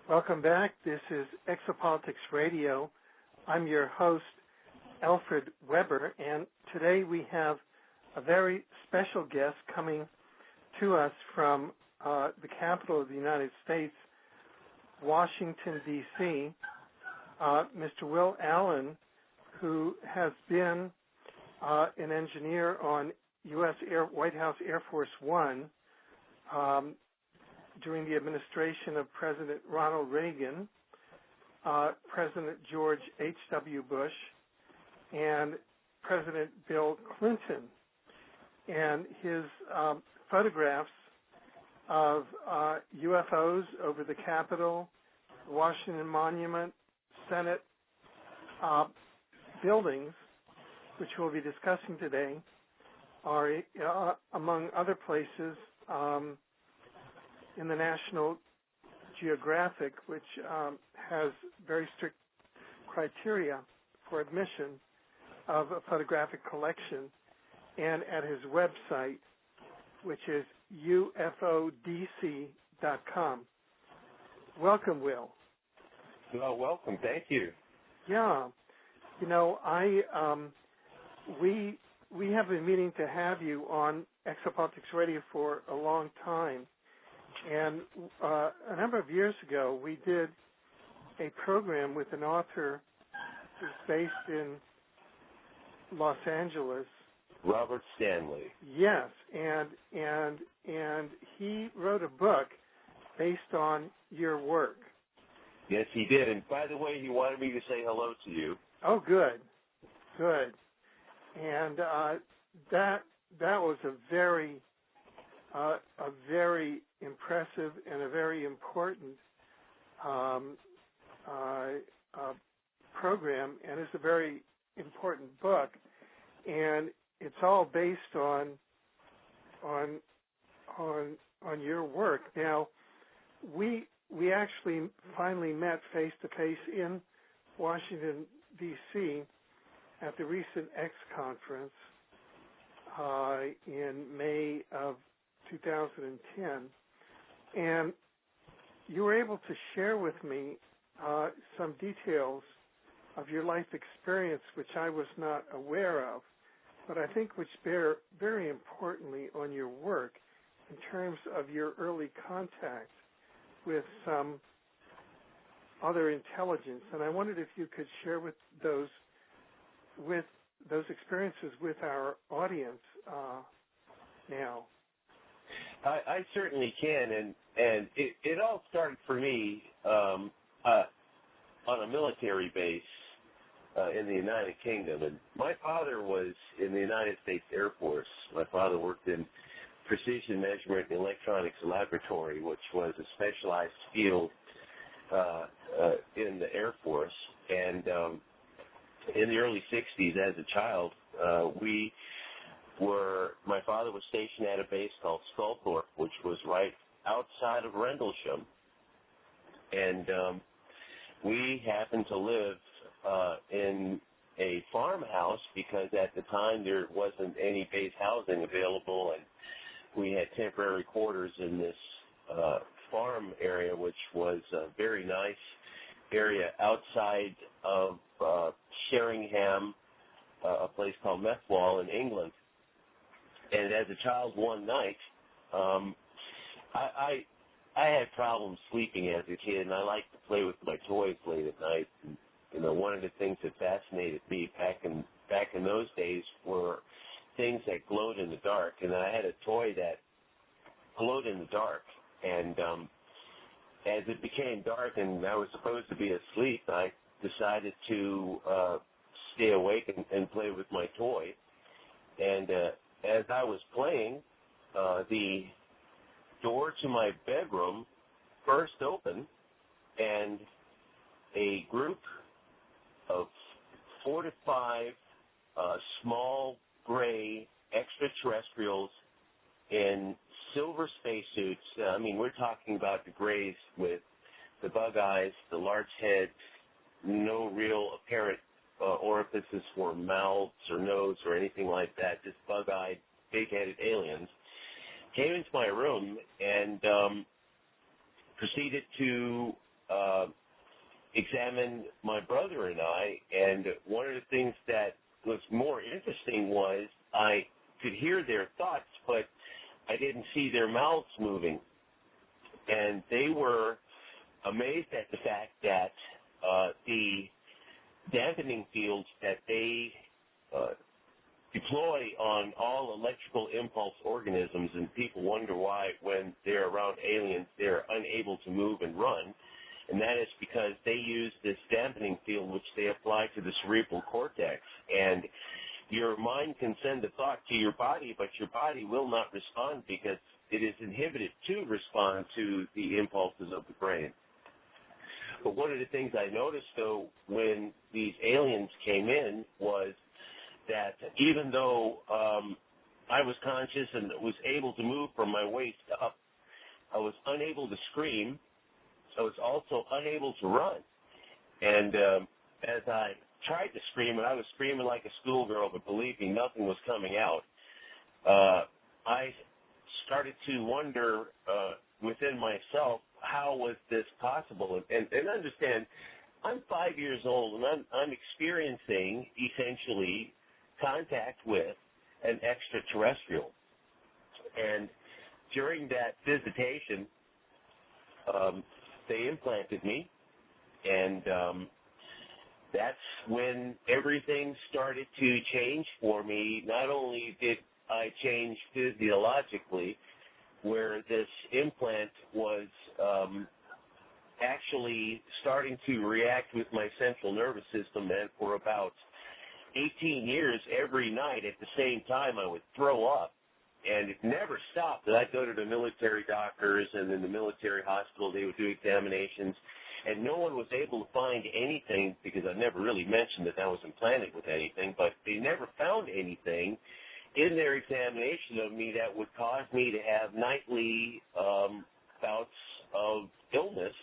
Welcome back. This is Exopolitics Radio. I'm your host, Alfred Weber, and today we have a very special guest coming to us from the capital of the United States, Washington, D.C., Mr. Will Allen, who has been an engineer on White House Air Force One during the administration of President Ronald Reagan, President George H.W. Bush, and President Bill Clinton. And his photographs of UFOs over the Capitol, Washington Monument, Senate buildings, which we'll be discussing today, are, among other places, in the National Geographic, which has very strict criteria for admission of a photographic collection, and at his website, which is ufodc.com. Welcome, Will. Well, welcome. Thank you. Yeah. You know, we have been meaning to have you on Exopolitics Radio for a long time. And a number of years ago, we did a program with an author who's based in Los Angeles. Robert Stanley. Yes, and he wrote a book based on your work. Yes, he did. And by the way, he wanted me to say hello to you. Oh, good. And that was a very impressive and a very important program, and it's a very important book, and it's all based on your work. Now, we actually finally met face to face in Washington, D.C. at the recent X conference in May of 2010, and you were able to share with me some details of your life experience, which I was not aware of, but I think which bear very importantly on your work in terms of your early contact with some other intelligence. And I wondered if you could share with those experiences with our audience now. I certainly can, and it all started for me on a military base in the United Kingdom. And my father was in the United States Air Force. My father worked in Precision Measurement and Electronics Laboratory, which was a specialized field in the Air Force. And in the early 60s, as a child, my father was stationed at a base called Sculthorpe, which was right outside of Rendlesham. And we happened to live in a farmhouse because at the time there wasn't any base housing available, and we had temporary quarters in this farm area, which was a very nice area outside of Sheringham, a place called Methwall in England. And as a child one night, I had problems sleeping as a kid, and I liked to play with my toys late at night. And, you know, one of the things that fascinated me back in those days were things that glowed in the dark. And I had a toy that glowed in the dark. And as it became dark and I was supposed to be asleep, I decided to stay awake and play with my toy. And as I was playing, the door to my bedroom burst open, and a group of 4 to 5 small gray extraterrestrials in silver spacesuits. I mean, we're talking about the grays with the bug eyes, the large heads, no real apparent orifices for mouths or nose or anything like that, just bug-eyed, big-headed aliens, came into my room and proceeded to examine my brother and I, and one of the things that was more interesting was I could hear their thoughts, but I didn't see their mouths moving. And they were amazed at the fact that the dampening fields that they deploy on all electrical impulse organisms, and people wonder why when they're around aliens they're unable to move and run, and that is because they use this dampening field which they apply to the cerebral cortex. And your mind can send a thought to your body, but your body will not respond because it is inhibited to respond to the impulses of the brain. But one of the things I noticed, though, when these aliens came in was that even though I was conscious and was able to move from my waist up, I was unable to scream. I was also unable to run. And as I tried to scream, and I was screaming like a schoolgirl, but believe me, nothing was coming out, I started to wonder within myself, how was this possible? And understand, I'm 5 years old, and I'm experiencing, essentially, contact with an extraterrestrial. And during that visitation, they implanted me, and that's when everything started to change for me. Not only did I change physiologically, where this implant was actually starting to react with my central nervous system, and for about 18 years, every night at the same time, I would throw up, and it never stopped. And I'd go to the military doctors, and in the military hospital, they would do examinations, and no one was able to find anything, because I never really mentioned that I was implanted with anything, but they never found anything in their examination of me that would cause me to have nightly bouts of illness,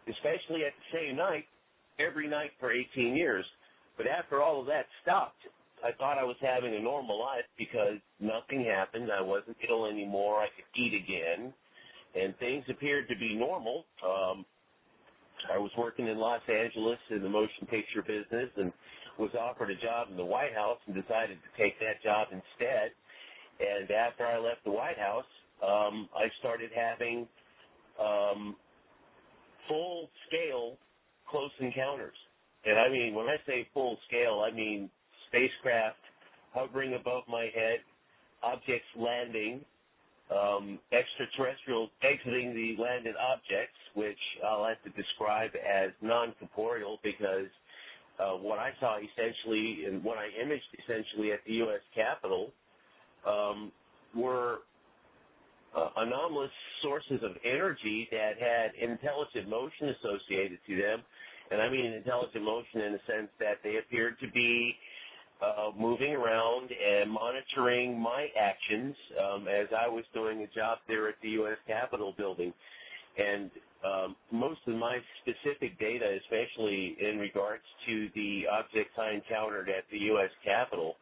especially at the same night, every night for 18 years. But after all of that stopped, I thought I was having a normal life because nothing happened. I wasn't ill anymore. I could eat again, and things appeared to be normal. I was working in Los Angeles in the motion picture business and was offered a job in the White House and decided to take that job instead. And after I left the White House, I started having full-scale close encounters. And I mean, when I say full-scale, I mean spacecraft hovering above my head, objects landing, extraterrestrials exiting the landed objects, which I'll have to describe as non-corporeal because what I saw essentially and what I imaged essentially at the U.S. Capitol were anomalous sources of energy that had intelligent motion associated to them. And I mean intelligent motion in the sense that they appeared to be moving around and monitoring my actions as I was doing a job there at the U.S. Capitol building. And most of my specific data, especially in regards to the objects I encountered at the U.S. Capitol,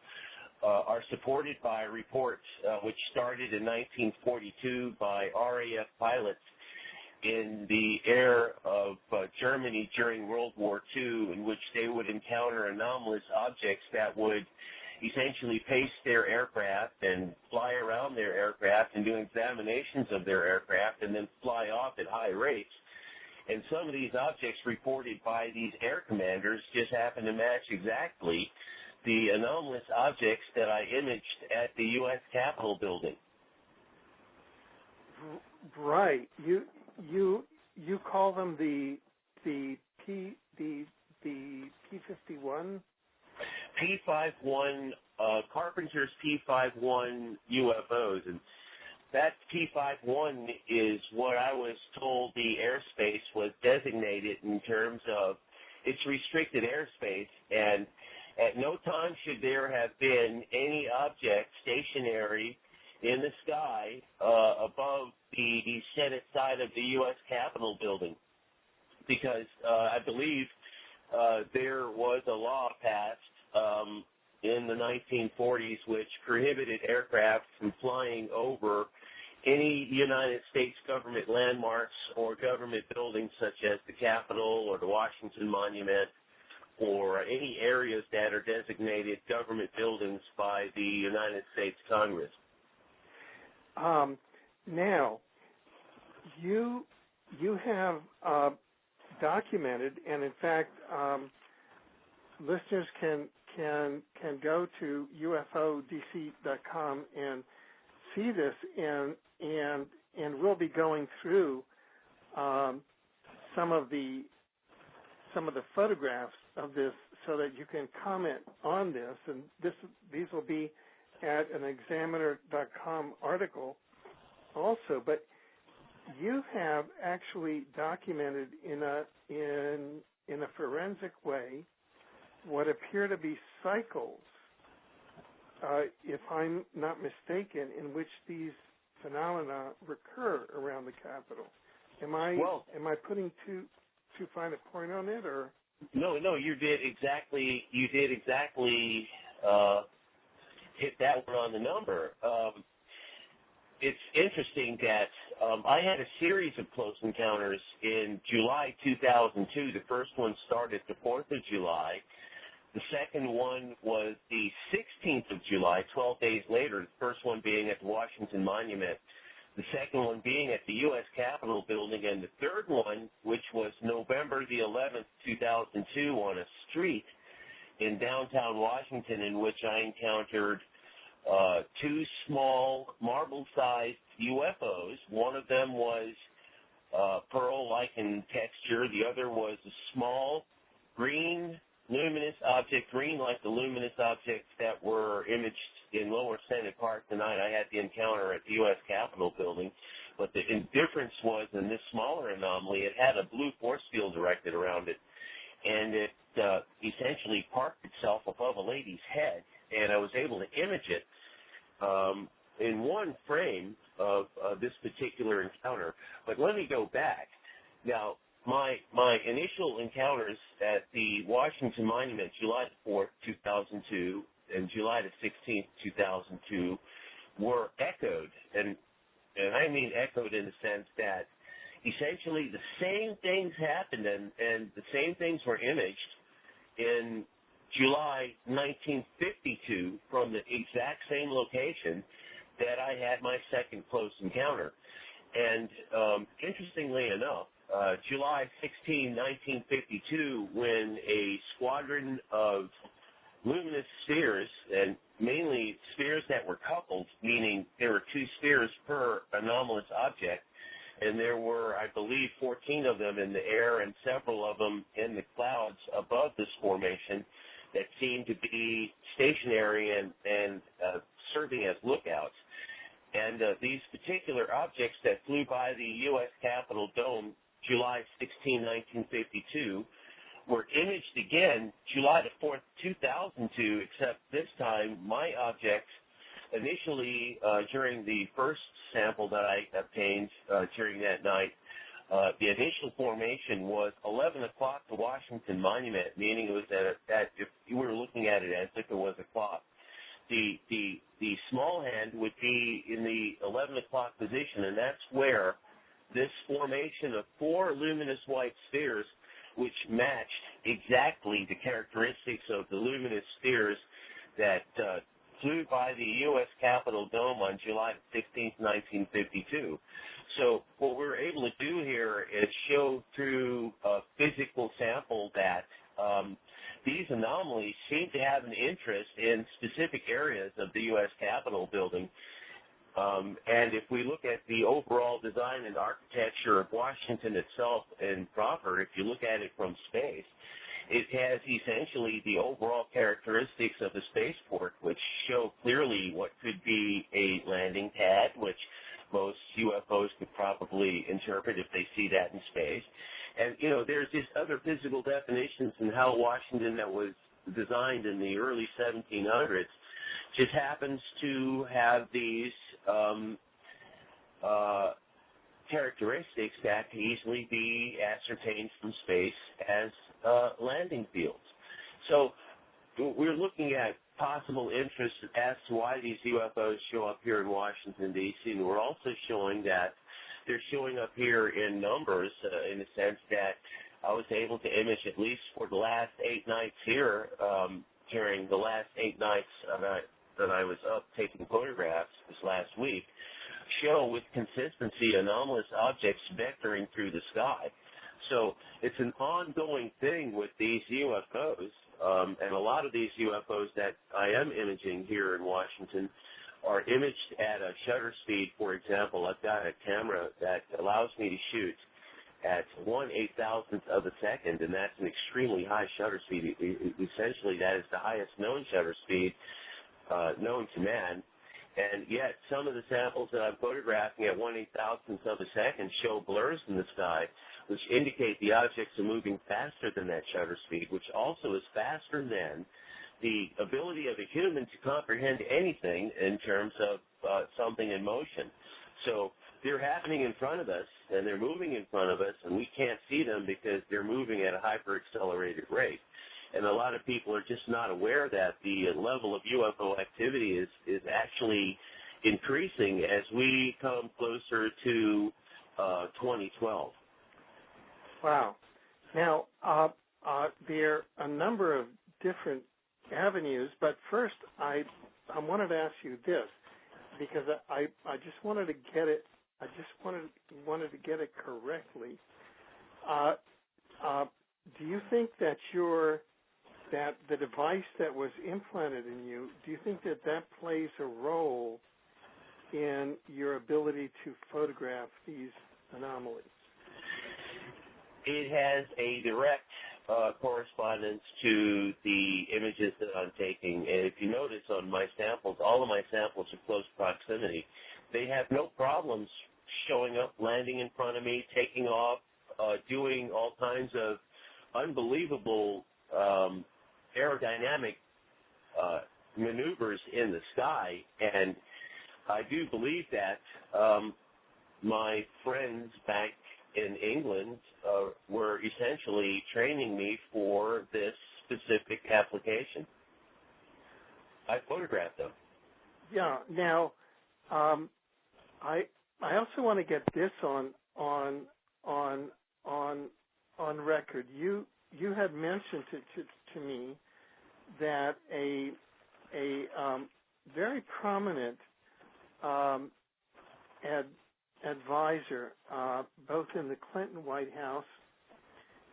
are supported by reports which started in 1942 by RAF pilots in the air of Germany during World War II, in which they would encounter anomalous objects that would essentially pace their aircraft and fly around their aircraft and do examinations of their aircraft and then fly off at high rates. And some of these objects reported by these air commanders just happen to match exactly the anomalous objects that I imaged at the U.S. Capitol building. Right. You call them the P-51? P-51, Carpenter's P-51 UFOs. And that P-51 is what I was told the airspace was designated in terms of its restricted airspace. And at no time should there have been any object stationary in the sky above the Senate side of the U.S. Capitol building, because I believe there was a law passed in the 1940s which prohibited aircraft from flying over any United States government landmarks or government buildings such as the Capitol or the Washington Monument, or any areas that are designated government buildings by the United States Congress. Now, you have documented, and in fact, listeners can go to ufodc.com and see this, and we'll be going through some of the photographs of this so that you can comment on this, and these will be at an examiner.com article also. But you have actually documented in a forensic way what appear to be cycles, if I'm not mistaken, in which these phenomena recur around the Capitol. Am I putting too fine a point on it, or? No, you did exactly hit that one on the number. It's interesting that I had a series of close encounters in July 2002. The first one started the 4th of July. The second one was the 16th of July, 12 days later, the first one being at the Washington Monument, the second one being at the U.S. Capitol building, and the third one, which was November the 11th, 2002, on a street in downtown Washington, in which I encountered two small marble-sized UFOs. One of them was pearl-like in texture. The other was a small green luminous object, green like the luminous objects that were imaged in Lower Senate Park tonight. I had the encounter at the U.S. Capitol building, but the difference was in this smaller anomaly, it had a blue force field directed around it, and it essentially parked itself above a lady's head, and I was able to image it in one frame of this particular encounter. But let me go back. Now, my initial encounters at the Washington Monument, July 4th, 2002, and July 16th, 2002, were echoed, and I mean echoed in the sense that essentially the same things happened and the same things were imaged in July 1952 from the exact same location that I had my second close encounter. And interestingly enough, July 16, 1952, when a squadron of luminous spheres, and mainly spheres that were coupled, meaning there were two spheres per anomalous object, and there were, I believe, 14 of them in the air and several of them in the clouds above this formation that seemed to be stationary and serving as lookouts. And these particular objects that flew by the U.S. Capitol dome July 16, 1952, were imaged again July the 4th, 2002, except this time my objects initially during the first sample that I obtained during that night, the initial formation was 11 o'clock to Washington Monument, meaning it was at if you were looking at it as if it was a clock. The small hand would be in the 11 o'clock position, and that's where this formation of four luminous white spheres, which matched exactly the characteristics of the luminous spheres that flew by the U.S. Capitol dome on July 16, 1952. So what we're able to do here is show through a physical sample that these anomalies seem to have an interest in specific areas of the U.S. Capitol building. And if we look at the overall design and architecture of Washington itself and proper, if you look at it from space, it has essentially the overall characteristics of a spaceport, which show clearly what could be a landing pad, which most UFOs could probably interpret if they see that in space. And, you know, there's just other physical definitions in how Washington that was designed in the early 1700s just happens to have these characteristics that can easily be ascertained from space as landing fields. So we're looking at possible interest as to why these UFOs show up here in Washington, D.C., and we're also showing that they're showing up here in numbers in the sense that I was able to image at least for the last 8 nights here, during the last 8 nights that I was up taking photographs this last week, show with consistency anomalous objects vectoring through the sky. So it's an ongoing thing with these UFOs, and a lot of these UFOs that I am imaging here in Washington are imaged at a shutter speed. For example, I've got a camera that allows me to shoot at 1/8,000th of a second, and that's an extremely high shutter speed. Essentially, that is the highest known shutter speed known to man. And yet, some of the samples that I'm photographing at 1/8,000th of a second show blurs in the sky, which indicate the objects are moving faster than that shutter speed, which also is faster than the ability of a human to comprehend anything in terms of something in motion. So they're happening in front of us, and they're moving in front of us, and we can't see them because they're moving at a hyper-accelerated rate. And a lot of people are just not aware that the level of UFO activity is actually increasing as we come closer to 2012. Wow. Now, there are a number of different avenues, but first I wanted to ask you this, because I just wanted to get it. I just wanted to get it correctly. Do you think that that the device that was implanted in you, do you think that plays a role in your ability to photograph these anomalies? It has a direct correspondence to the images that I'm taking. And if you notice on my samples, all of my samples are close proximity. They have no problems showing up, landing in front of me, taking off, doing all kinds of unbelievable aerodynamic maneuvers in the sky. And I do believe that my friends back in England were essentially training me for this specific application. I photographed them. Yeah. Now, I also want to get this on record. You had mentioned to me that a very prominent advisor, both in the Clinton White House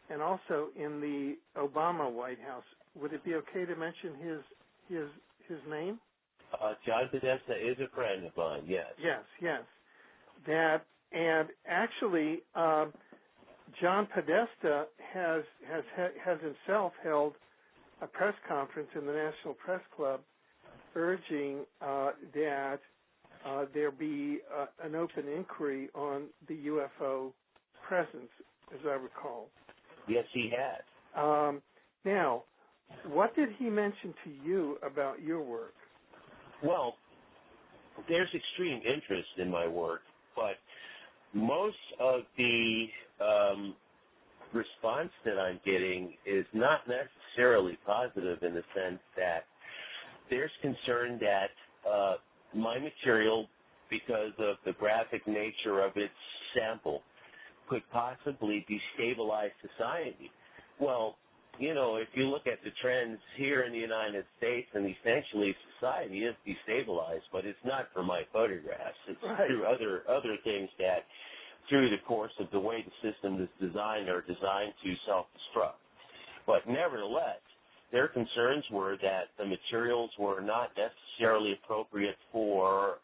and also in the Obama White House. Would it be okay to mention his name? John Podesta is a friend of mine. Yes. Yes. That, and actually, John Podesta has himself held a press conference in the National Press Club, urging that there be an open inquiry on the UFO presence, as I recall. Yes, he had. Now, what did he mention to you about your work? Well, there's extreme interest in my work, but most of the response that I'm getting is not necessarily positive, in the sense that there's concern that my material, because of the graphic nature of its sample, could possibly destabilize society. Well, you know, if you look at the trends here in the United States, and essentially society is destabilized, but it's not for my photographs. It's right. through other things that, through the course of the way the system is designed, are designed to self-destruct. But nevertheless, their concerns were that the materials were not necessarily appropriate for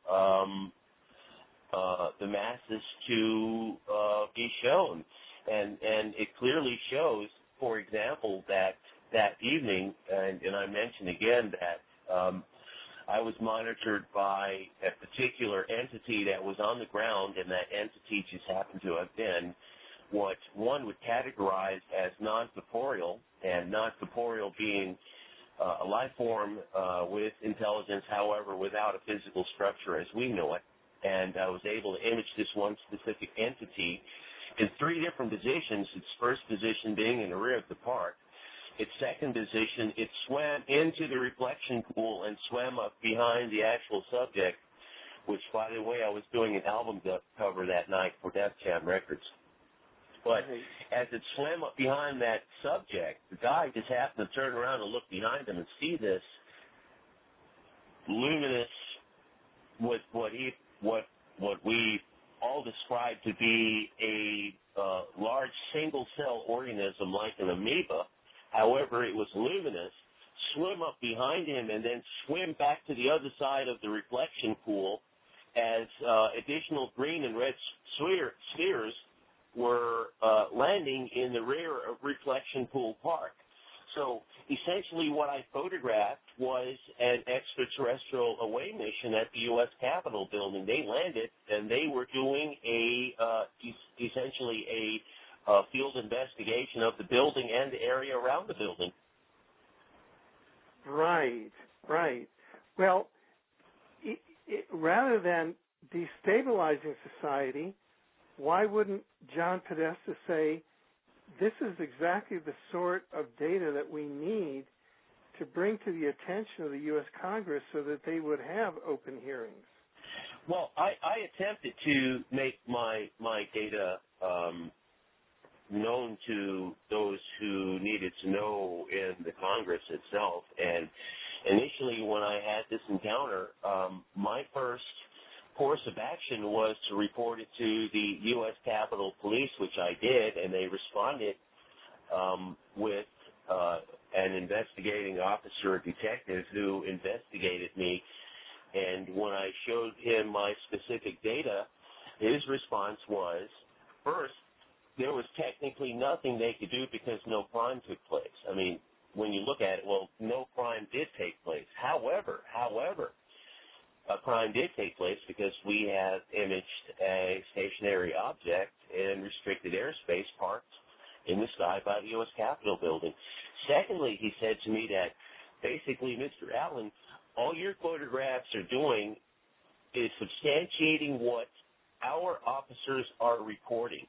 the masses to be shown. And it clearly shows, for example, that evening, and I mentioned again that I was monitored by a particular entity that was on the ground, and that entity just happened to have been what one would categorize as non-corporeal, and non-corporeal being a life form with intelligence, however, without a physical structure as we know it. And I was able to image this one specific entity in 3 different positions, its first position being in the rear of the park, its second position, it swam into the reflection pool and swam up behind the actual subject, which, by the way, I was doing an album cover that night for Def Jam Records. But as it swam up behind that subject, the guy just happened to turn around and look behind him and see this luminous, what we all describe to be a large single-cell organism like an amoeba. However, it was luminous, swim up behind him and then swim back to the other side of the reflection pool as additional green and red spheres were landing in the rear of Reflection Pool Park. So essentially what I photographed was an extraterrestrial away mission at the U.S. Capitol building. They landed, and they were doing essentially a field investigation of the building and the area around the building. Right. Well, rather than destabilizing society, why wouldn't John Podesta say, this is exactly the sort of data that we need to bring to the attention of the U.S. Congress so that they would have open hearings? Well, I attempted to make my data known to those who needed to know in the Congress itself. And initially when I had this encounter, my first course of action was to report it to the U.S. Capitol Police, which I did, and they responded with an investigating officer or detective who investigated me. And when I showed him my specific data, his response was, first, there was technically nothing they could do because no crime took place. I mean, when you look at it, well, no crime did take place. However, a crime did take place because we have imaged a stationary object in restricted airspace parked in the sky by the U.S. Capitol building. Secondly, he said to me that basically, Mr. Allen, all your photographs are doing is substantiating what our officers are reporting.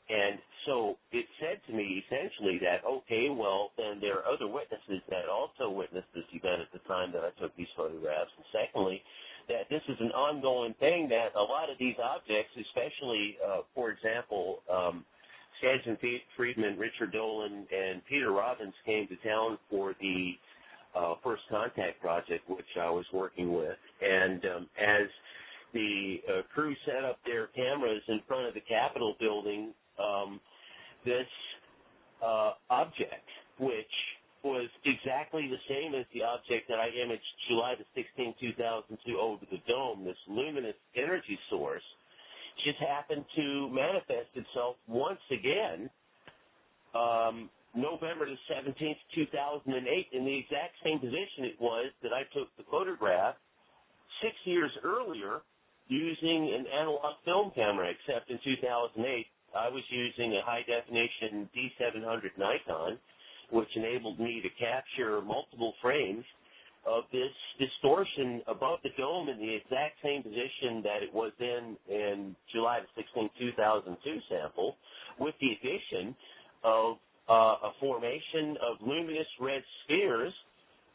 And so it said to me essentially that, okay, well, then there are other witnesses that also witnessed this event at the time that I took these photographs. And secondly, that this is an ongoing thing, that a lot of these objects, especially, for example, Stanton Friedman, Richard Dolan, and Peter Robbins came to town for the First Contact Project, which I was working with. And as the crew set up their cameras in front of the Capitol building, this object, which was exactly the same as the object that I imaged July the 16th, 2002 over the dome, this luminous energy source, just happened to manifest itself once again November the 17th, 2008, in the exact same position it was that I took the photograph 6 years earlier using an analog film camera, except in 2008 I was using a high-definition D700 Nikon, which enabled me to capture multiple frames of this distortion above the dome in the exact same position that it was in July the 16th, 2002 sample, with the addition of a formation of luminous red spheres,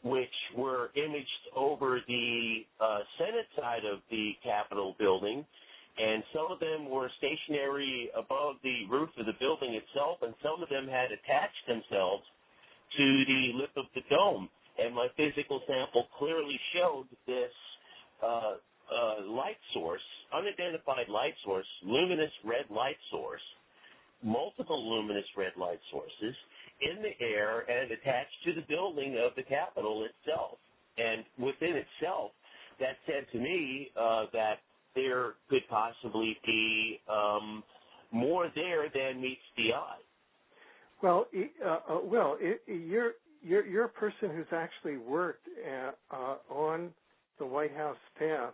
which were imaged over the Senate side of the Capitol building, and some of them were stationary above the roof of the building itself, and some of them had attached themselves to the lip of the dome. And my physical sample clearly showed this light source, unidentified light source, luminous red light source, multiple luminous red light sources in the air and attached to the building of the Capitol itself. And within itself, that said to me that there could possibly be more there than meets the eye. Well, you're a person who's actually worked on the White House staff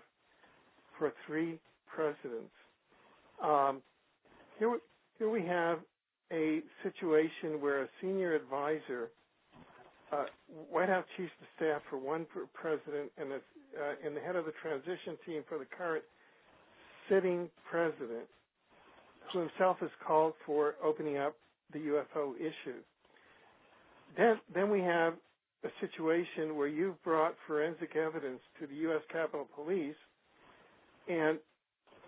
for 3 presidents. Here we have a situation where a senior advisor, White House Chief of Staff for one president, and the head of the transition team for the current sitting president, who himself has called for opening up the UFO issue. then we have a situation where you've brought forensic evidence to the U.S. Capitol Police, and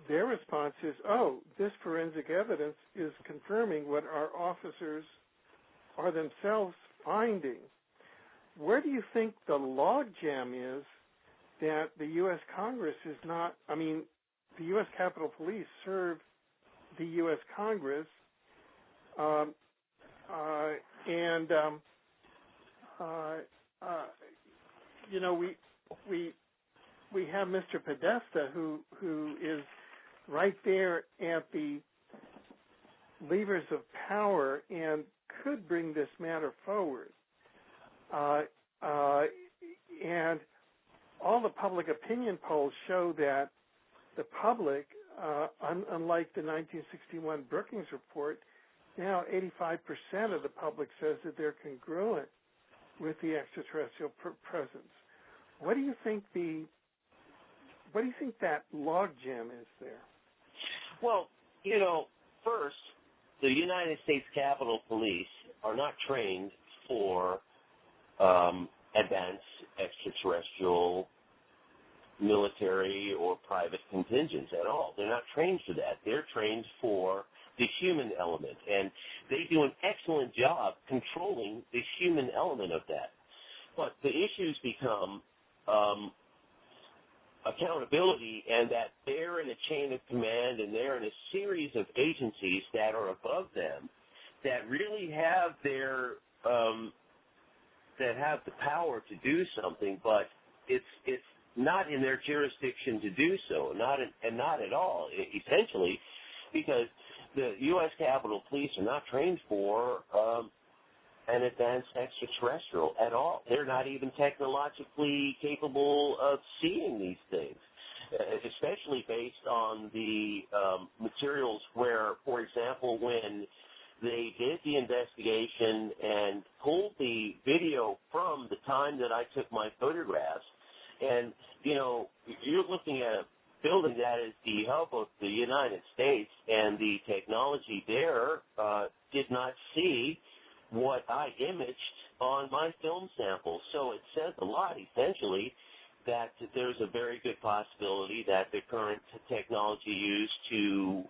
their response is, oh, this forensic evidence is confirming what our officers are themselves finding. Where do you think the logjam is that the U.S. Congress is not, the U.S. Capitol Police serve the U.S. Congress, we have Mr. Podesta who is right there at the levers of power and could bring this matter forward. And all the public opinion polls show that the public, unlike the 1961 Brookings report, now 85% of the public says that they're congruent with the extraterrestrial presence. What do you think that logjam is there? Well, first, the United States Capitol Police are not trained for advanced extraterrestrial military or private contingents at all. They're not trained for that. They're trained for the human element, and they do an excellent job controlling the human element of that. But the issues become accountability, and that they're in a chain of command, and they're in a series of agencies that are above them that really have their that have the power to do something, but it's not in their jurisdiction to do so, not at all, essentially, because the U.S. Capitol Police are not trained for an advanced extraterrestrial at all. They're not even technologically capable of seeing these things, especially based on the materials where, for example, when they did the investigation and pulled the video from the time that I took my photographs, and, you're looking at a building that is the hub of the United States, and the technology there did not see what I imaged on my film sample. So it says a lot, essentially, that there's a very good possibility that the current technology used to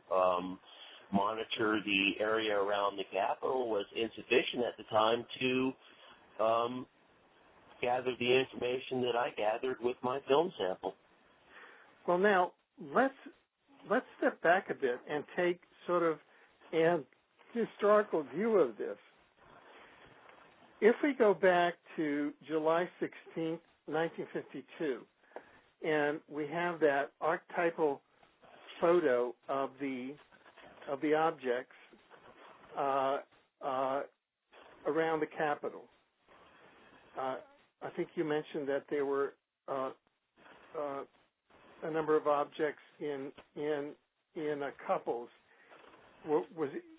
monitor the area around the Capitol was insufficient at the time to gather the information that I gathered with my film sample. Well, now, let's step back a bit and take sort of an historical view of this. If we go back to July 16th, 1952, and we have that archetypal photo of the objects around the Capitol. I think you mentioned that there were a number of objects in couples.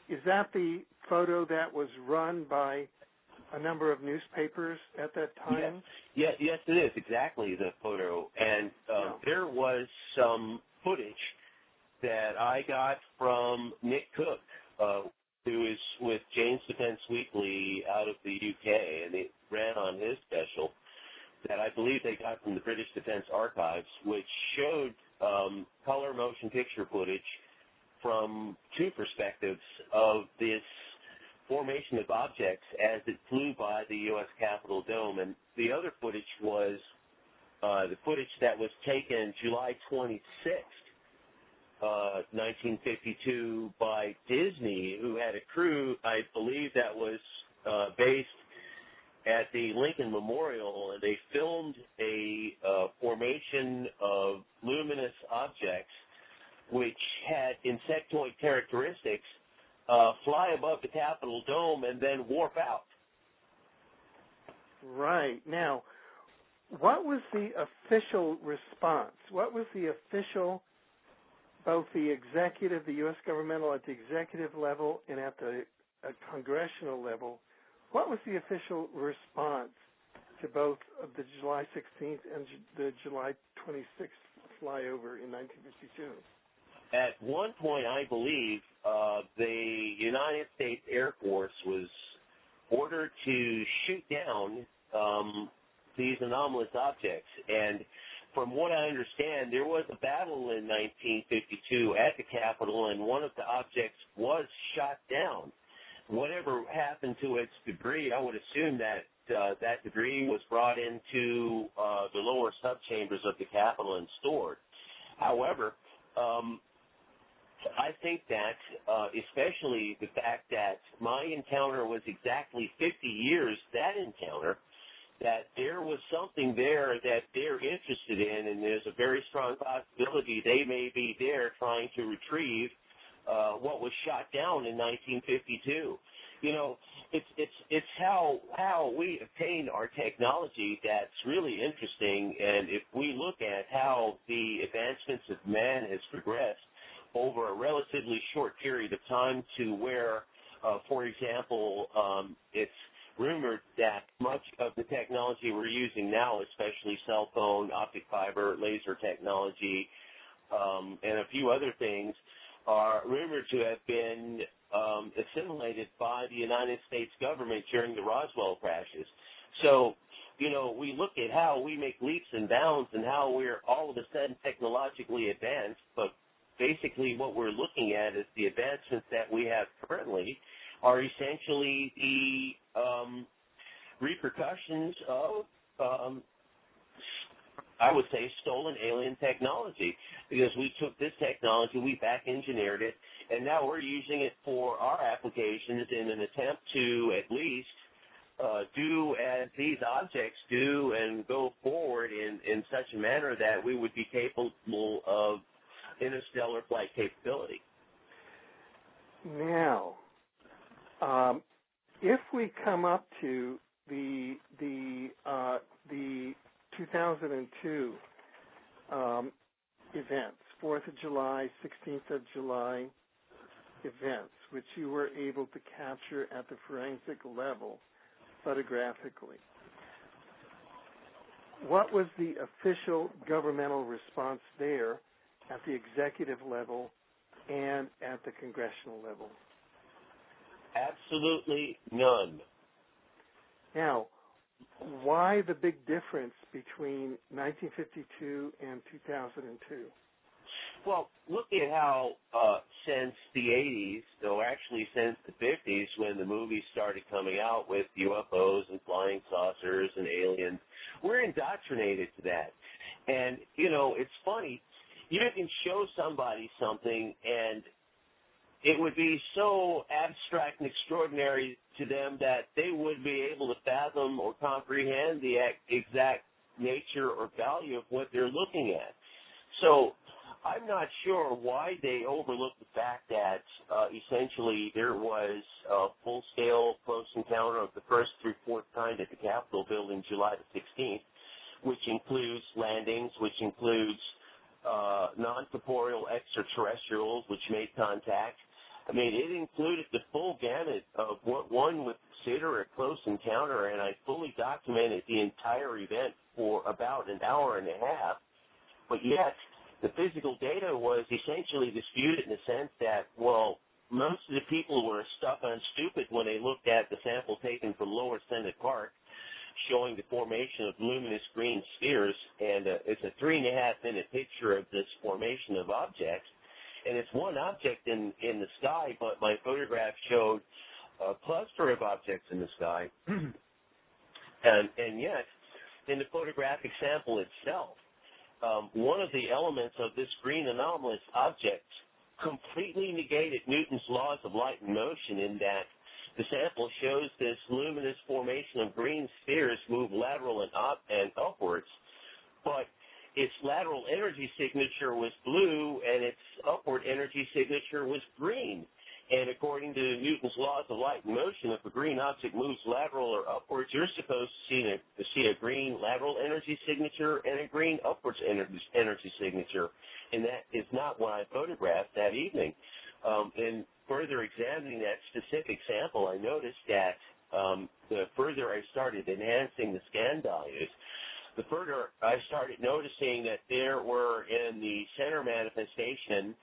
Is that the photo that was run by a number of newspapers at that time? Yes, it is exactly the photo. And there was some footage that I got from Nick Cook, who is with Jane's Defense Weekly out of the UK, and it ran on his special, that I believe they got from the British Defense Archives, which showed color motion picture footage from two perspectives of this formation of objects as it flew by the U.S. Capitol Dome. And the other footage was the footage that was taken July 26th, 1952, by Disney, who had a crew, I believe, that was based at the Lincoln Memorial, and they filmed a formation of luminous objects which had insectoid characteristics fly above the Capitol Dome and then warp out. Right. Now, what was the official response? What was the official, both the executive, the U.S. governmental at the executive level and at the congressional level, what was the official response to both the July 16th and the July 26th flyover in 1952? At one point, I believe, the United States Air Force was order to shoot down these anomalous objects. And from what I understand, there was a battle in 1952 at the Capitol, and one of the objects was shot down. Whatever happened to its debris, I would assume that that debris was brought into the lower subchambers of the Capitol and stored. However, I think that, especially the fact that my encounter was exactly 50 years, that encounter, that there was something there that they're interested in, and there's a very strong possibility they may be there trying to retrieve what was shot down in 1952. You know, it's how we obtain our technology that's really interesting, and if we look at how the advancements of man has progressed over a relatively short period of time to where, for example, it's rumored that much of the technology we're using now, especially cell phone, optic fiber, laser technology, and a few other things, are rumored to have been assimilated by the United States government during the Roswell crashes. So, you know, we look at how we make leaps and bounds and how we're all of a sudden technologically advanced, but basically what we're looking at is the advancements that we have currently are essentially the repercussions of, I would say, stolen alien technology, because we took this technology, we back-engineered it, and now we're using it for our applications in an attempt to at least do as these objects do and go forward in such a manner that we would be capable of interstellar flight capability. Now, if we come up to the 2002 events, 4th of July, 16th of July events, which you were able to capture at the forensic level photographically, what was the official governmental response there at the executive level and at the congressional level? Absolutely none. Now, why the big difference between 1952 and 2002? Well, look at how since the 80s, or actually since the 50s, when the movies started coming out with UFOs and flying saucers and aliens, we're indoctrinated to that. And, you know, it's funny. You can show somebody something, and it would be so abstract and extraordinary to them that they would be able to fathom or comprehend the exact nature or value of what they're looking at. So I'm not sure why they overlooked the fact that essentially there was a full-scale close encounter of the first through fourth kind at the Capitol building July the 16th, which includes landings, which includes non-corporeal extraterrestrials which made contact. I mean, it included the full gamut of what one would consider a close encounter, and I fully documented the entire event for about an hour and a half. But yet, the physical data was essentially disputed in the sense that, well, most of the people were stuck on stupid when they looked at the sample taken from Lower Senate Park, showing the formation of luminous green spheres, and it's a 3.5-minute picture of this formation of objects. And it's one object in the sky, but my photograph showed a cluster of objects in the sky. and yet, in the photographic sample itself, one of the elements of this green anomalous object completely negated Newton's laws of light and motion, in that the sample shows this luminous formation of green spheres move lateral and upwards, but its lateral energy signature was blue and its upward energy signature was green. And according to Newton's laws of light and motion, if a green object moves lateral or upwards, you're supposed to see a green lateral energy signature and a green upwards energy signature. And that is not what I photographed that evening. In further examining that specific sample, I noticed that the further I started enhancing the scan values, the further I started noticing that there were in the center manifestation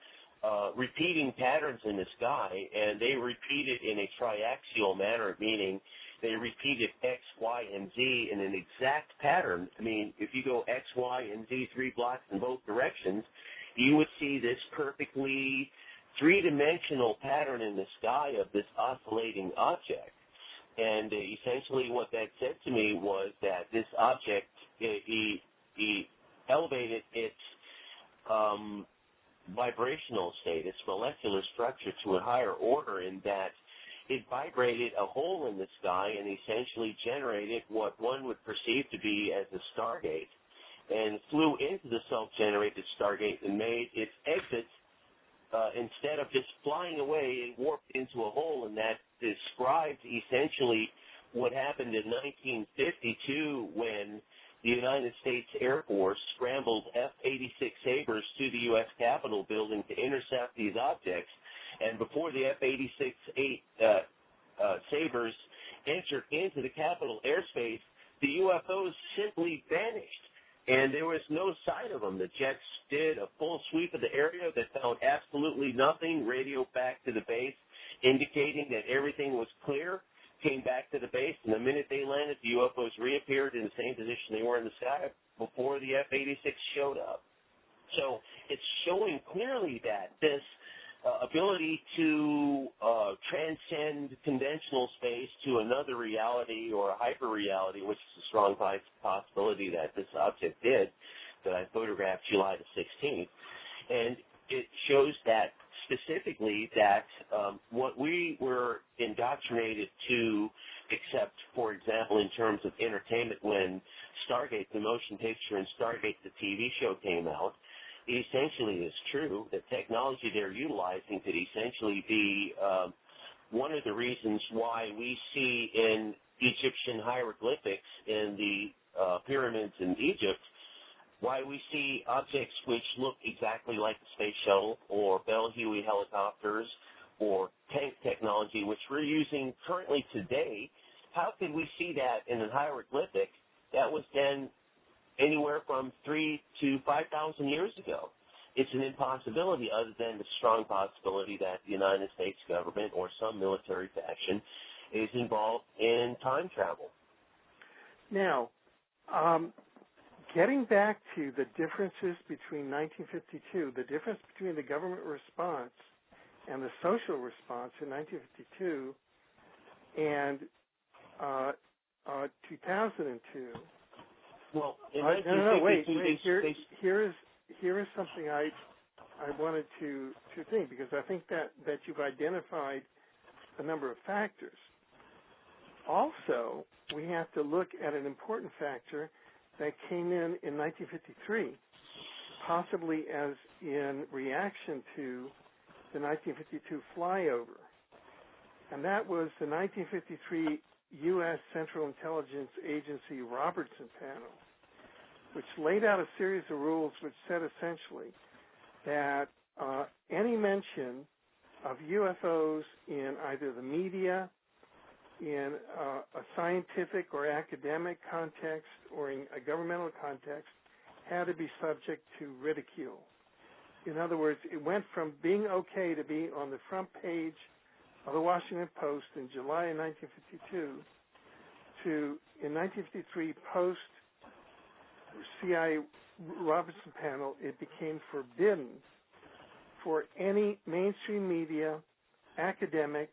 repeating patterns in the sky, and they repeated in a triaxial manner, meaning they repeated X, Y, and Z in an exact pattern. I mean, if you go X, Y, and Z 3 blocks in both directions, you would see this perfectly three-dimensional pattern in the sky of this oscillating object. And essentially what that said to me was that this object, he elevated its vibrational state, its molecular structure to a higher order in that it vibrated a hole in the sky and essentially generated what one would perceive to be as a stargate, and flew into the self-generated stargate and made its exit instead of just flying away and warped into a hole, and that describes essentially what happened in 1952 when the United States Air Force scrambled F-86 Sabres to the U.S. Capitol building to intercept these objects. And before the F-86 Sabres entered into the Capitol airspace, the UFOs simply vanished, and there was no sight of them. The jets did a full sweep of the area that found absolutely nothing, radioed back to the base, indicating that everything was clear, came back to the base, and the minute they landed, the UFOs reappeared in the same position they were in the sky before the F-86 showed up. So it's showing clearly that this ability to transcend conventional space to another reality or a hyper-reality, which is a strong possibility that this object did, that I photographed July the 16th. And it shows that specifically that what we were indoctrinated to accept, for example, in terms of entertainment when Stargate, the motion picture, and Stargate, the TV show, came out, essentially is true. The technology they're utilizing could essentially be one of the reasons why we see in Egyptian hieroglyphics in the pyramids in Egypt, why we see objects which look exactly like the space shuttle or Bell Huey helicopters or tank technology, which we're using currently today. How could we see that in a hieroglyphic that was then anywhere from 3,000 to 5,000 years ago? It's an impossibility, other than the strong possibility that the United States government or some military faction is involved in time travel. Now, getting back to the differences between 1952, the difference between the government response and the social response in 1952 and 2002. Well, wait. Here is something I wanted to think, because I think that you've identified a number of factors. Also, we have to look at an important factor that came in 1953, possibly as in reaction to the 1952 flyover, and that was the 1953 U.S. Central Intelligence Agency Robertson panel, which laid out a series of rules which said essentially that any mention of UFOs in either the media, in a scientific or academic context, or in a governmental context, had to be subject to ridicule. In other words, it went from being okay to be on the front page of the Washington Post in July of 1952 to, in 1953, post-CIA Robertson panel, it became forbidden for any mainstream media, academic,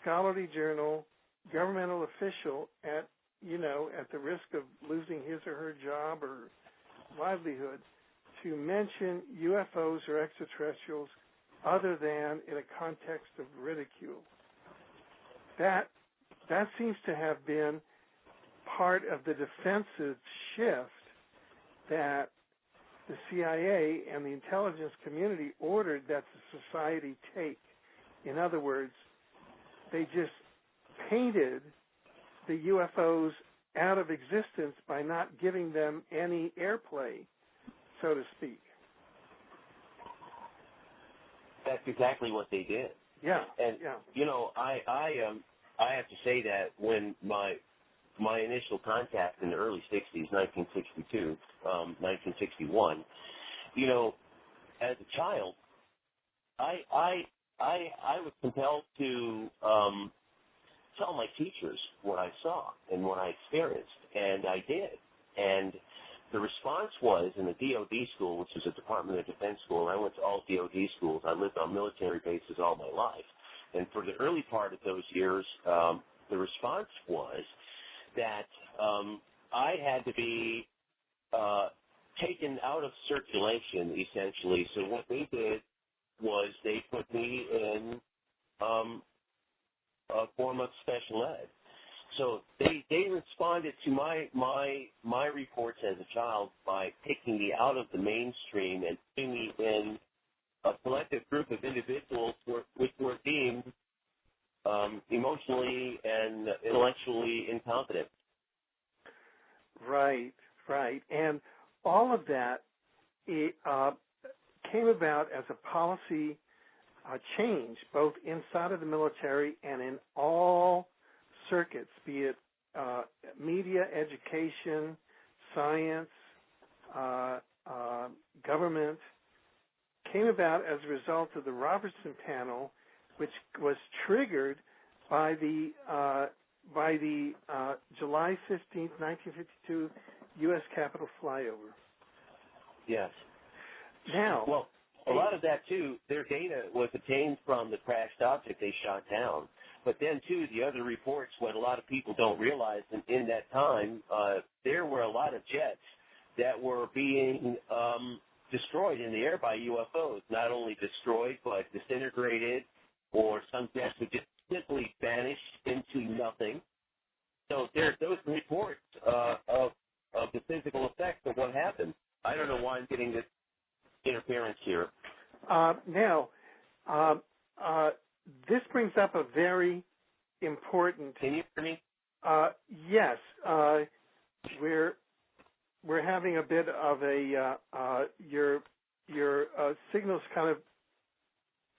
scholarly journal, governmental official at the risk of losing his or her job or livelihood to mention UFOs or extraterrestrials other than in a context of ridicule. That seems to have been part of the defensive shift that the CIA and the intelligence community ordered that the society take. In other words, they just painted the UFOs out of existence by not giving them any airplay, so to speak. That's exactly what they did. Yeah. And I have to say that when my initial contact in the early 60s, 1962, 1961, as a child, I was compelled to tell my teachers what I saw and what I experienced, and I did. And the response was in the DOD school, which is a Department of Defense school. I went to all DOD schools. I lived on military bases all my life. And for the early part of those years, the response was that I had to be taken out of circulation, essentially. So what they did was they put me in a form of special ed. So they responded to my reports as a child by taking me out of the mainstream and putting me in a collective group of individuals which were deemed emotionally and intellectually incompetent. Right. And all of that came about as a policy change, both inside of the military and in all circuits, be it media, education, science, government, came about as a result of the Robertson panel, which was triggered by the July 15th, 1952 U.S. Capitol flyover. Yes. Now, well, a lot of that too, their data was obtained from the crashed object they shot down. But then too, the other reports, what a lot of people don't realize, in that time, there were a lot of jets that were being destroyed in the air by UFOs. Not only destroyed, but disintegrated, or some jets would just simply vanish into nothing. So there's those reports of the physical effects of what happened. I don't know why I'm getting this interference here. Now, this brings up a very important. Can you hear me? Yes, we're having a bit of a your signals kind of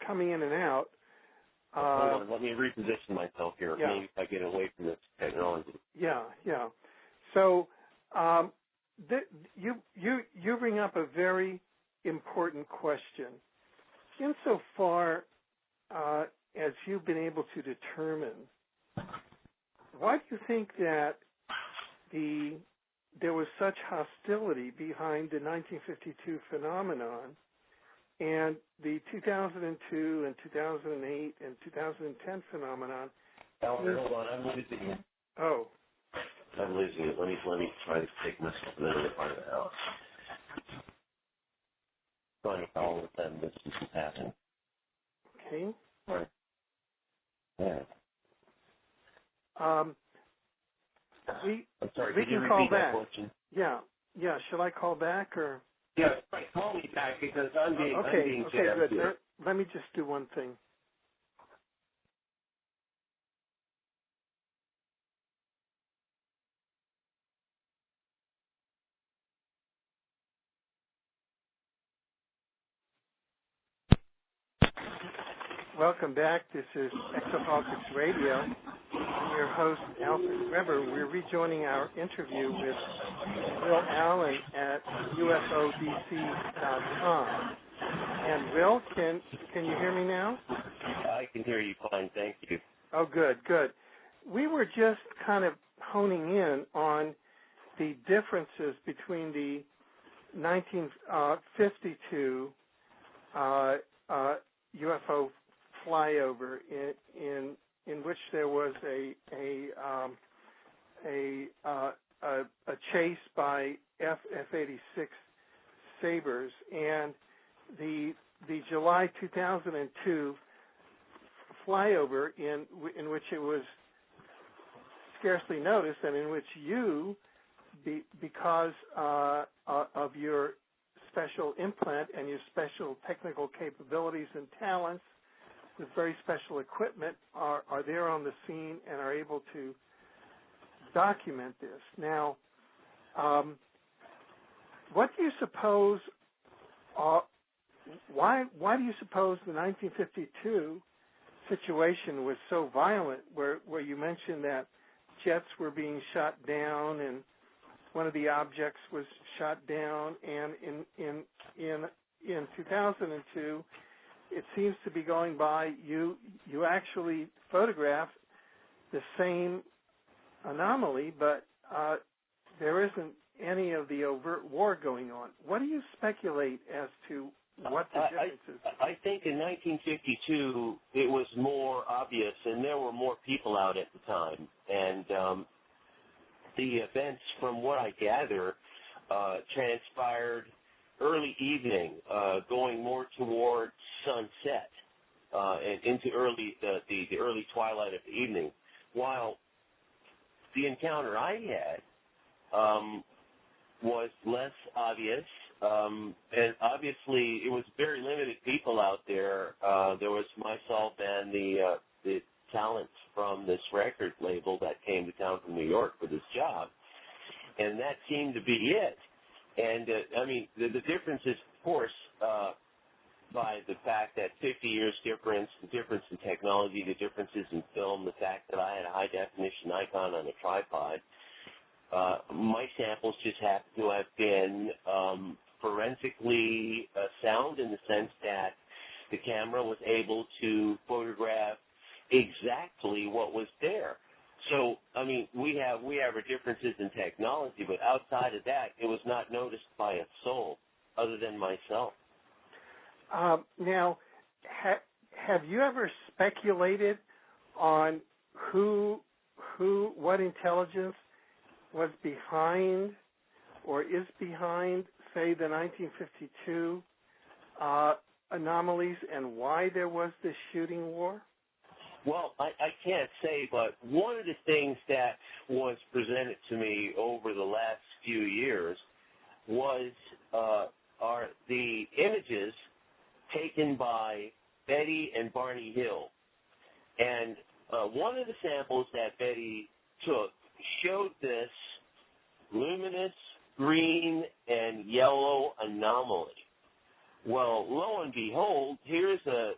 coming in and out. Hold on, let me reposition myself here. Yeah. Maybe if I get away from this technology. Yeah. So you bring up a very important question. Insofar as you've been able to determine, why do you think that there was such hostility behind the 1952 phenomenon and the 2002 and 2008 and 2010 phenomenon? Hold on, I'm losing it. Oh. I'm losing it. Let me try to take myself another part of the house. Trying to follow with them. This is happening. Okay. All right. Yeah. I'm sorry. We can call back. That question? Yeah. Shall I call back or? Yeah. Call me back because I'm being Okay. Good. Here. Let me just do one thing. Welcome back. This is Exopolitics Radio. I'm your host, Alfred Weber. We're rejoining our interview with Will Allen at UFODC.com. And Will, can you hear me now? I can hear you fine, thank you. Oh, good. We were just kind of honing in on the differences between the 1952 UFO flyover in which there was a chase by F-86 Sabres and the July 2002 flyover in which it was scarcely noticed and in which you, because of your special implant and your special technical capabilities and talents with very special equipment are there on the scene and are able to document this. Now, what do you suppose, why do you suppose the 1952 situation was so violent where you mentioned that jets were being shot down and one of the objects was shot down, and in 2002, it seems to be going by. You actually photographed the same anomaly, but there isn't any of the overt war going on. What do you speculate as to what the difference is? I think in 1952 it was more obvious, and there were more people out at the time. And the events, from what I gather, transpired early evening, going more toward sunset and into the early twilight of the evening. While the encounter I had was less obvious, and obviously it was very limited people out there. There was myself and the talents from this record label that came to town from New York for this job, and that seemed to be it. And, the difference is, of course, by the fact that 50 years difference, the difference in technology, the differences in film, the fact that I had a high-definition Nikon on a tripod. My samples just happen to have been forensically sound in the sense that the camera was able to photograph exactly what was there. So, we have our differences in technology, but outside of that, it was not noticed by a soul other than myself. Now, have you ever speculated on what intelligence was behind or is behind, say, the 1952 anomalies and why there was this shooting war? Well, I can't say, but one of the things that was presented to me over the last few years are the images taken by Betty and Barney Hill. And one of the samples that Betty took showed this luminous green and yellow anomaly. Well, lo and behold, here's a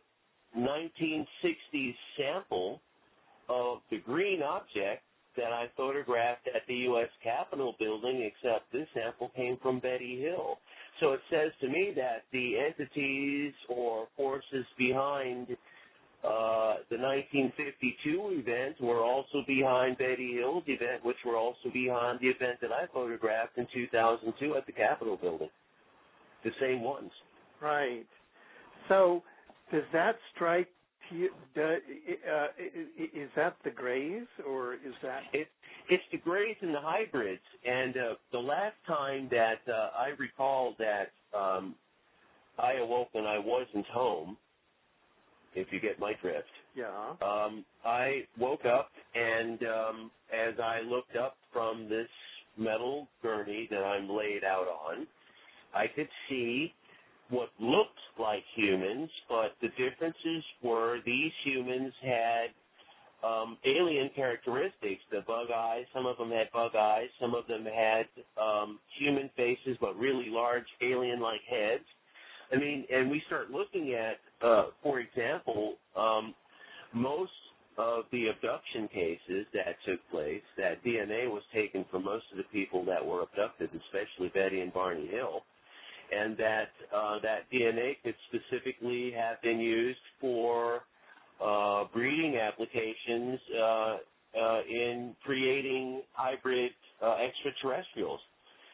1960s sample of the green object that I photographed at the U.S. Capitol building, except this sample came from Betty Hill. So it says to me that the entities or forces behind the 1952 event were also behind Betty Hill's event, which were also behind the event that I photographed in 2002 at the Capitol building. The same ones. Right. So does that strike to you? Is that the grays, or is that? It's the grays and the hybrids. And the last time that I recall that I awoke and I wasn't home, if you get my drift. Yeah. I woke up, and as I looked up from this metal gurney that I'm laid out on, I could see what looked like humans, but the differences were these humans had alien characteristics. The bug eyes, some of them had bug eyes, some of them had human faces, but really large alien-like heads. And we start looking at, for example, most of the abduction cases that took place, that DNA was taken from most of the people that were abducted, especially Betty and Barney Hill, and that DNA could specifically have been used for breeding applications in creating hybrid extraterrestrials.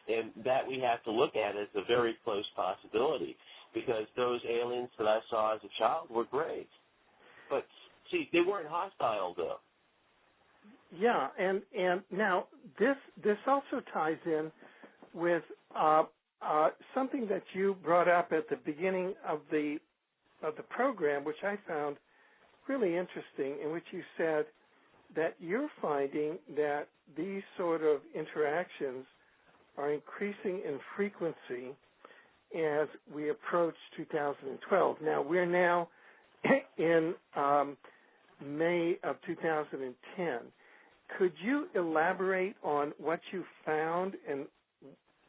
And that we have to look at as a very close possibility, because those aliens that I saw as a child were great. But, see, they weren't hostile, though. Yeah, and now this also ties in with something that you brought up at the beginning of the program, which I found really interesting, in which you said that you're finding that these sort of interactions are increasing in frequency as we approach 2012. Now, we're now in May of 2010. Could you elaborate on what you found and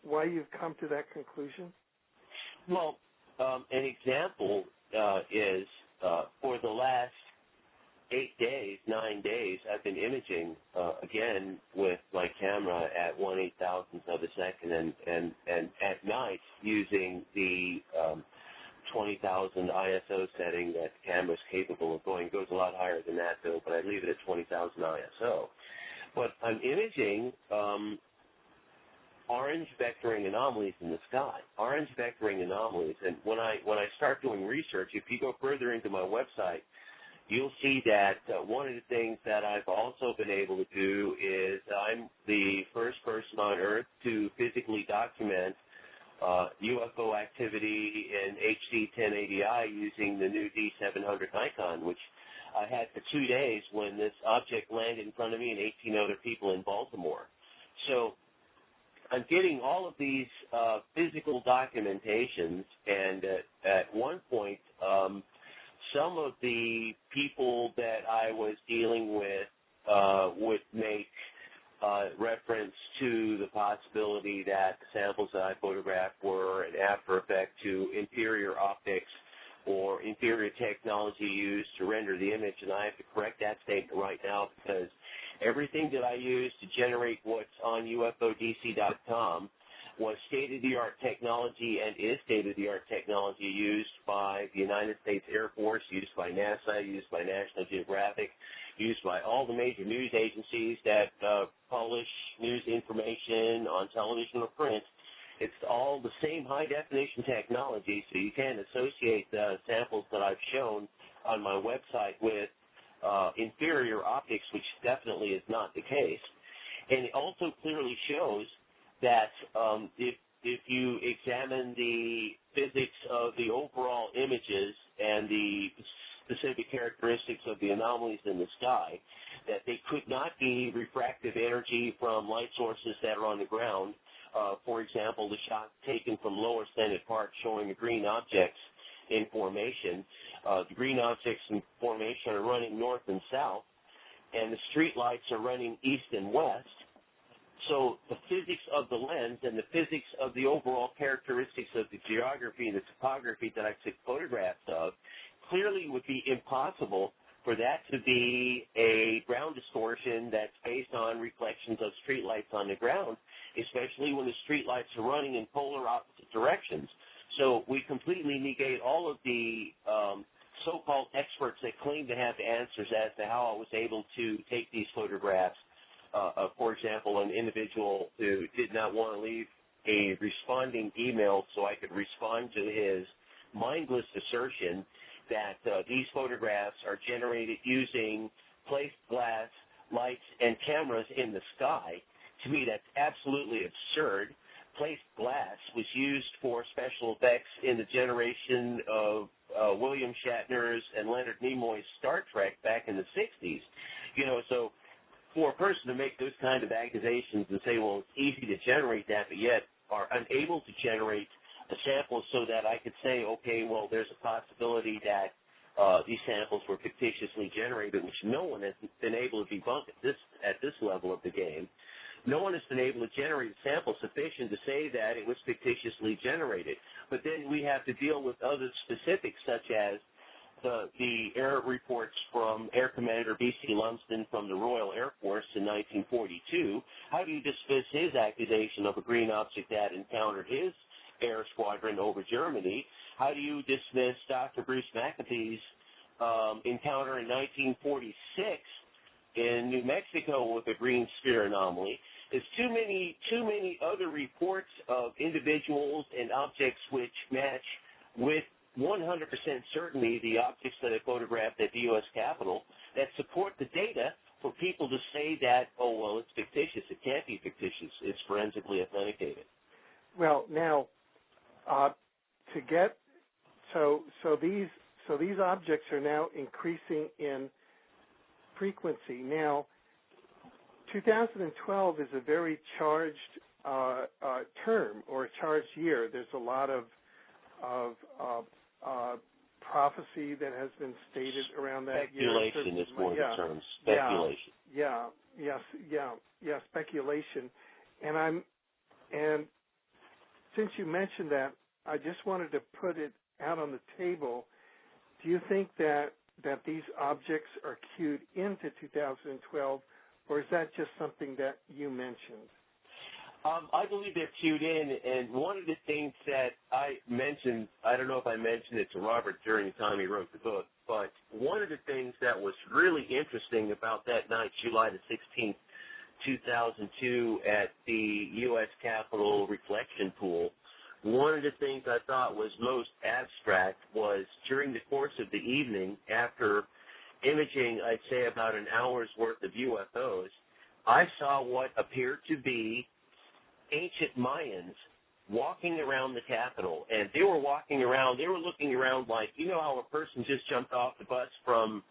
why you've come to that conclusion? Well, an example is for the last 9 days, I've been imaging again with my camera at 1/8,000th of a second, and at night using the 20,000 ISO setting that the camera is capable of going. It goes a lot higher than that, though, but I leave it at 20,000 ISO. But I'm imaging orange vectoring anomalies in the sky. Orange vectoring anomalies. And when I start doing research, if you go further into my website, you'll see that one of the things that I've also been able to do is I'm the first person on Earth to physically document UFO activity in HD 1080i using the new D700 Nikon, which I had for 2 days when this object landed in front of me and 18 other people in Baltimore. So I'm getting all of these physical documentations, and at one point, some of the people that I was dealing with would make reference to the possibility that the samples that I photographed were an after effect to inferior optics or inferior technology used to render the image, and I have to correct that statement right now because everything that I used to generate what's on UFODC.com was state-of-the-art technology and is state-of-the-art technology used by the United States Air Force, used by NASA, used by National Geographic, used by all the major news agencies that publish news information on television or print. It's all the same high-definition technology, so you can associate the samples that I've shown on my website with inferior optics, which definitely is not the case. And it also clearly shows that if you examine the physics of the overall images and the specific characteristics of the anomalies in the sky, that they could not be refractive energy from light sources that are on the ground. For example, the shot taken from low extended parts showing the green objects in formation. The green objects in formation are running north and south, and the street lights are running east and west. So the physics of the lens and the physics of the overall characteristics of the geography and the topography that I took photographs of clearly would be impossible for that to be a ground distortion that's based on reflections of streetlights on the ground, especially when the streetlights are running in polar opposite directions. So we completely negate all of the so-called experts that claim to have answers as to how I was able to take these photographs. For example, an individual who did not want to leave a responding email so I could respond to his mindless assertion that these photographs are generated using placed glass, lights, and cameras in the sky. To me, that's absolutely absurd. Placed glass was used for special effects in the generation of William Shatner's and Leonard Nimoy's Star Trek back in the 60s. So for a person to make those kind of accusations and say, well, it's easy to generate that, but yet are unable to generate a sample so that I could say, okay, well, there's a possibility that these samples were fictitiously generated, which no one has been able to debunk at this level of the game. No one has been able to generate a sample sufficient to say that it was fictitiously generated. But then we have to deal with other specifics, such as the air reports from Air Commander B.C. Lumsden from the Royal Air Force in 1942. How do you dismiss his accusation of a green object that encountered his air squadron over Germany? How do you dismiss Dr. Bruce McAfee's encounter in 1946 in New Mexico with a green sphere anomaly? There's too many other reports of individuals and objects which match with 100% certainty the objects that I photographed at the U.S. Capitol that support the data for people to say that, oh, well, it's fictitious. It can't be fictitious. It's forensically authenticated. Well, now, these objects are now increasing in frequency. Now, 2012 is a very charged term or a charged year. There's a lot of prophecy that has been stated around that year. Speculation is more the term. Speculation. Yeah, speculation. And since you mentioned that, I just wanted to put it out on the table. Do you think that these objects are cued into 2012, or is that just something that you mentioned? I believe they're cued in, and one of the things that I mentioned, I don't know if I mentioned it to Robert during the time he wrote the book, but one of the things that was really interesting about that night, July the 16th, 2002, at the U.S. Capitol Reflection Pool, one of the things I thought was most abstract was during the course of the evening, after imaging, I'd say about an hour's worth of UFOs, I saw what appeared to be ancient Mayans walking around the Capitol, and they were walking around, they were looking around like, you know how a person just jumped off the bus from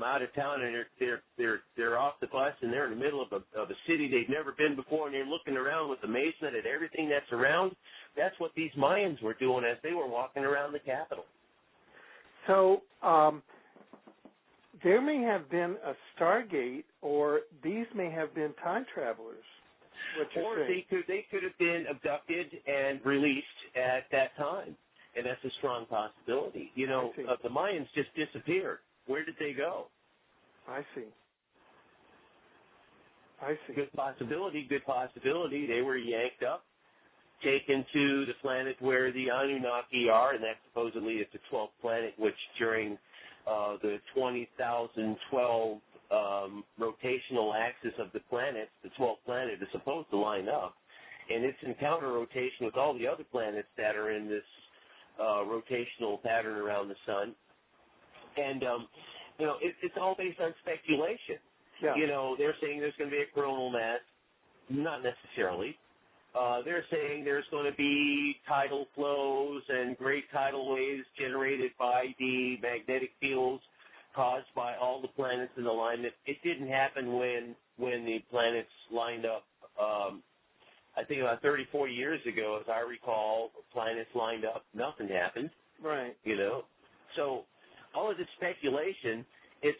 out of town, and they're off the bus and they're in the middle of a city they've never been before, and they're looking around with amazement at everything that's around. That's what these Mayans were doing as they were walking around the Capitol. So there may have been a Stargate, or these may have been time travelers. Or they could have been abducted and released at that time, and that's a strong possibility. You know, the Mayans just disappeared. Where did they go? I see. Good possibility. They were yanked up, taken to the planet where the Anunnaki are, and that supposedly is the 12th planet, which during the 20,012 rotational axis of the planets, the 12th planet is supposed to line up, and it's in counter rotation with all the other planets that are in this rotational pattern around the sun. And, you know, it's all based on speculation. Yeah. You know, they're saying there's going to be a coronal mass. Not necessarily. They're saying there's going to be tidal flows and great tidal waves generated by the magnetic fields caused by all the planets in alignment. It didn't happen when the planets lined up. I think about 34 years ago, as I recall, planets lined up. Nothing happened. Right. You know? So all of this speculation, it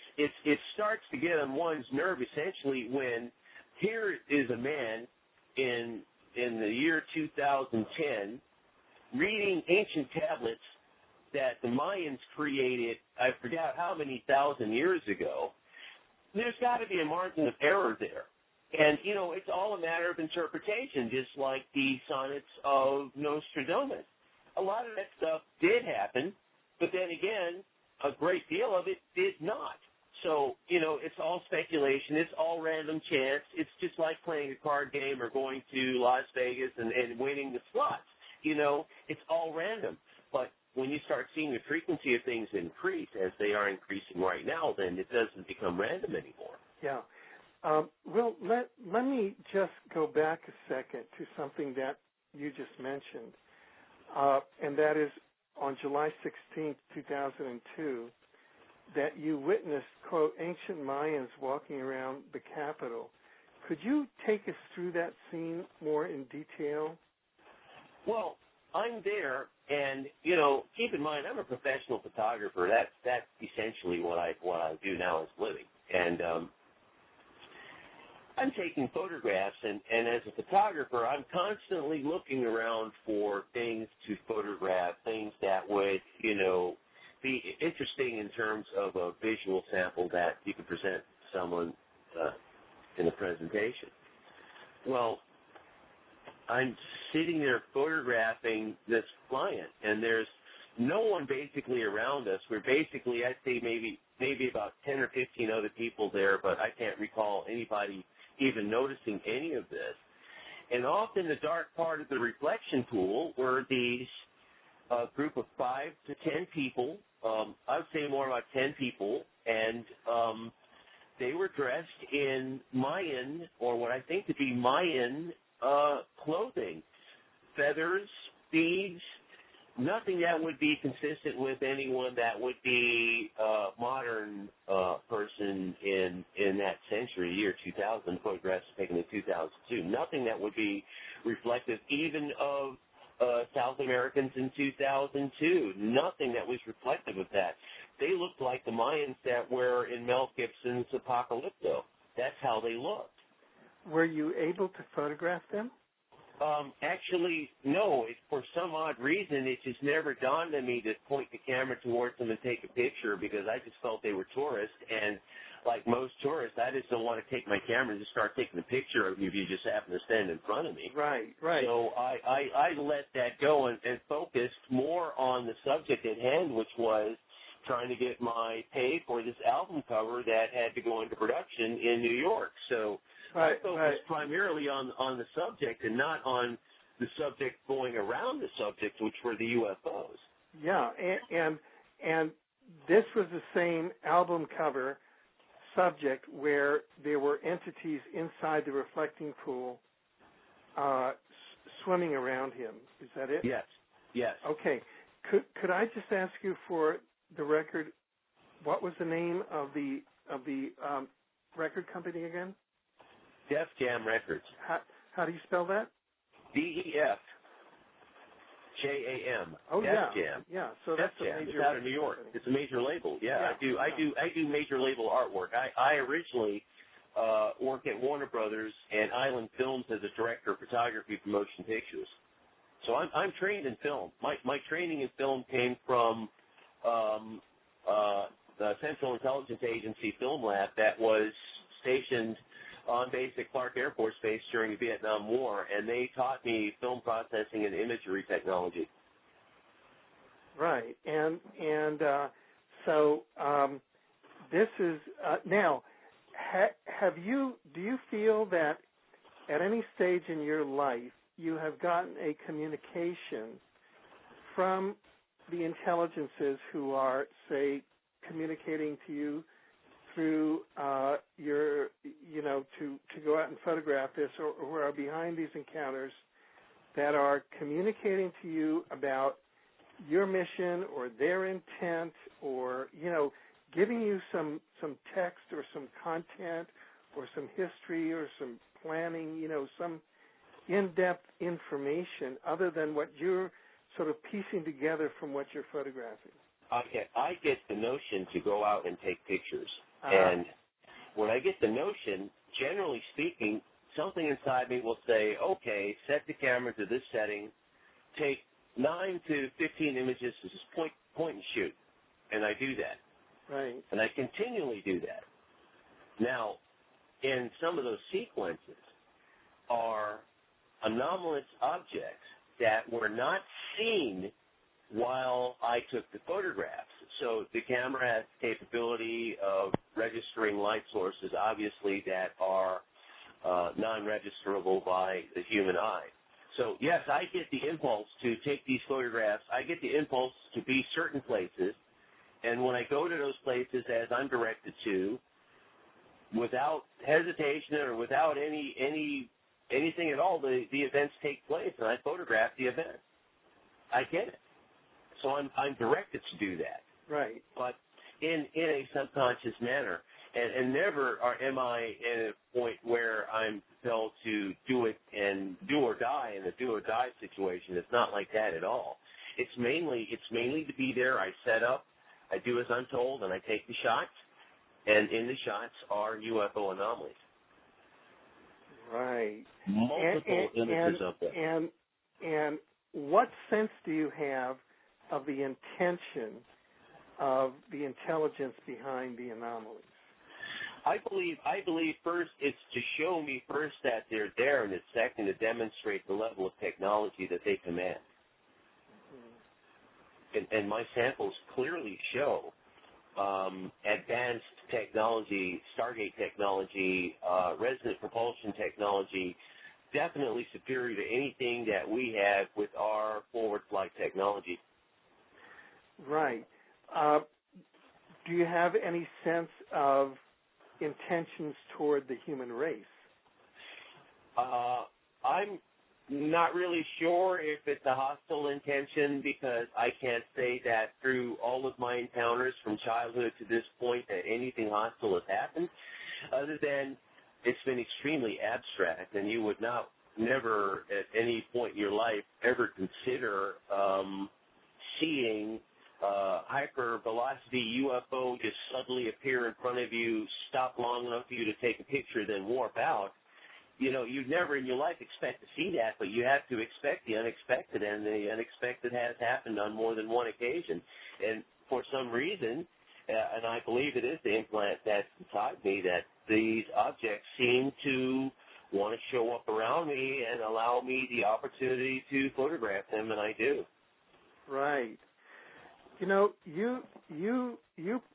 starts to get on one's nerve essentially when here is a man in the year 2010 reading ancient tablets that the Mayans created, I forgot how many thousand years ago. There's got to be a margin of error there. And, you know, it's all a matter of interpretation, just like the sonnets of Nostradamus. A lot of that stuff did happen, but then again, a great deal of it did not. So, you know, it's all speculation. It's all random chance. It's just like playing a card game or going to Las Vegas and winning the slots. You know, it's all random. But when you start seeing the frequency of things increase, as they are increasing right now, then it doesn't become random anymore. Yeah. Well, let me just go back a second to something that you just mentioned, and that is on July 16th, 2002, that you witnessed, quote, ancient Mayans walking around the Capitol. Could you take us through that scene more in detail? Well, I'm there, and, you know, keep in mind, I'm a professional photographer. That's essentially what I do now as a living. And I'm taking photographs, and as a photographer, I'm constantly looking around for things to photograph, things that would, you know, be interesting in terms of a visual sample that you could present to someone in a presentation. Well, I'm sitting there photographing this client, and there's no one basically around us. We're basically, I'd say maybe about 10 or 15 other people there, but I can't recall anybody even noticing any of this. And off in the dark part of the reflection pool were these group of 5 to 10 people. I would say more like 10 people, and they were dressed in Mayan, or what I think to be Mayan clothing, feathers, beads, nothing that would be consistent with anyone that would be a modern person in that century, year 2000, photographs taken in 2002. Nothing that would be reflective even of South Americans in 2002. Nothing that was reflective of that. They looked like the Mayans that were in Mel Gibson's Apocalypto. That's how they looked. Were you able to photograph them? Actually, no. For some odd reason, it just never dawned on me to point the camera towards them and take a picture because I just felt they were tourists. And like most tourists, I just don't want to take my camera and just start taking a picture of you if you just happen to stand in front of me. Right. So I let that go and focused more on the subject at hand, which was trying to get my pay for this album cover that had to go into production in New York. So I focused primarily on the subject and not on the subject going around the subject, which were the UFOs. Yeah, and this was the same album cover subject where there were entities inside the reflecting pool swimming around him. Is that it? Yes. Okay. Could I just ask you for the record, what was the name of the record company again? Def Jam Records. How do you spell that? DEFJAM. Oh, Def Jam. Yeah. So Def that's a Jam. major. It's out of New York. It's a major label. Yeah. I do major label artwork. I originally worked at Warner Brothers and Island Films as a director of photography for motion pictures. So I'm trained in film. My training in film came from the Central Intelligence Agency Film Lab that was stationed on base at Clark Air Force Base during the Vietnam War, and they taught me film processing and imagery technology. Right, so this is now. Do you feel that at any stage in your life you have gotten a communication from the intelligences who are, say, communicating to you through to go out and photograph this, or who are behind these encounters, that are communicating to you about your mission or their intent, or giving you some text or some content or some history or some planning, some in-depth information other than what you're sort of piecing together from what you're photographing? I get the notion to go out and take pictures. And when I get the notion, generally speaking, something inside me will say, okay, set the camera to this setting, take 9 to 15 images, just point and shoot. And I do that. Right. And I continually do that. Now, in some of those sequences are anomalous objects that were not seen while I took the photographs. So the camera has the capability of registering light sources, obviously, that are non-registerable by the human eye. So, yes, I get the impulse to take these photographs. I get the impulse to be certain places. And when I go to those places, as I'm directed to, without hesitation or without anything at all, the events take place, and I photograph the event. I get it. So I'm directed to do that. Right. But in a subconscious manner. And never am I at a point where I'm compelled to do it and do or die in a do or die situation. It's not like that at all. It's mainly to be there. I set up, I do as I'm told, and I take the shots. And in the shots are UFO anomalies. Right. Multiple images of them. And what sense do you have of the intention of the intelligence behind the anomalies? I believe first it's to show me first that they're there, and it's second to demonstrate the level of technology that they command. Mm-hmm. And my samples clearly show advanced technology, Stargate technology, resonant propulsion technology, definitely superior to anything that we have with our forward flight technology. Right. Do you have any sense of intentions toward the human race? I'm not really sure if it's a hostile intention, because I can't say that through all of my encounters from childhood to this point that anything hostile has happened, other than it's been extremely abstract, and you would never at any point in your life ever consider seeing hypervelocity UFO just suddenly appear in front of you, stop long enough for you to take a picture, then warp out. You'd never in your life expect to see that, but you have to expect the unexpected, and the unexpected has happened on more than one occasion. And for some reason, and I believe it is the implant that's inside me, that these objects seem to want to show up around me and allow me the opportunity to photograph them, and I do. Right. You know, you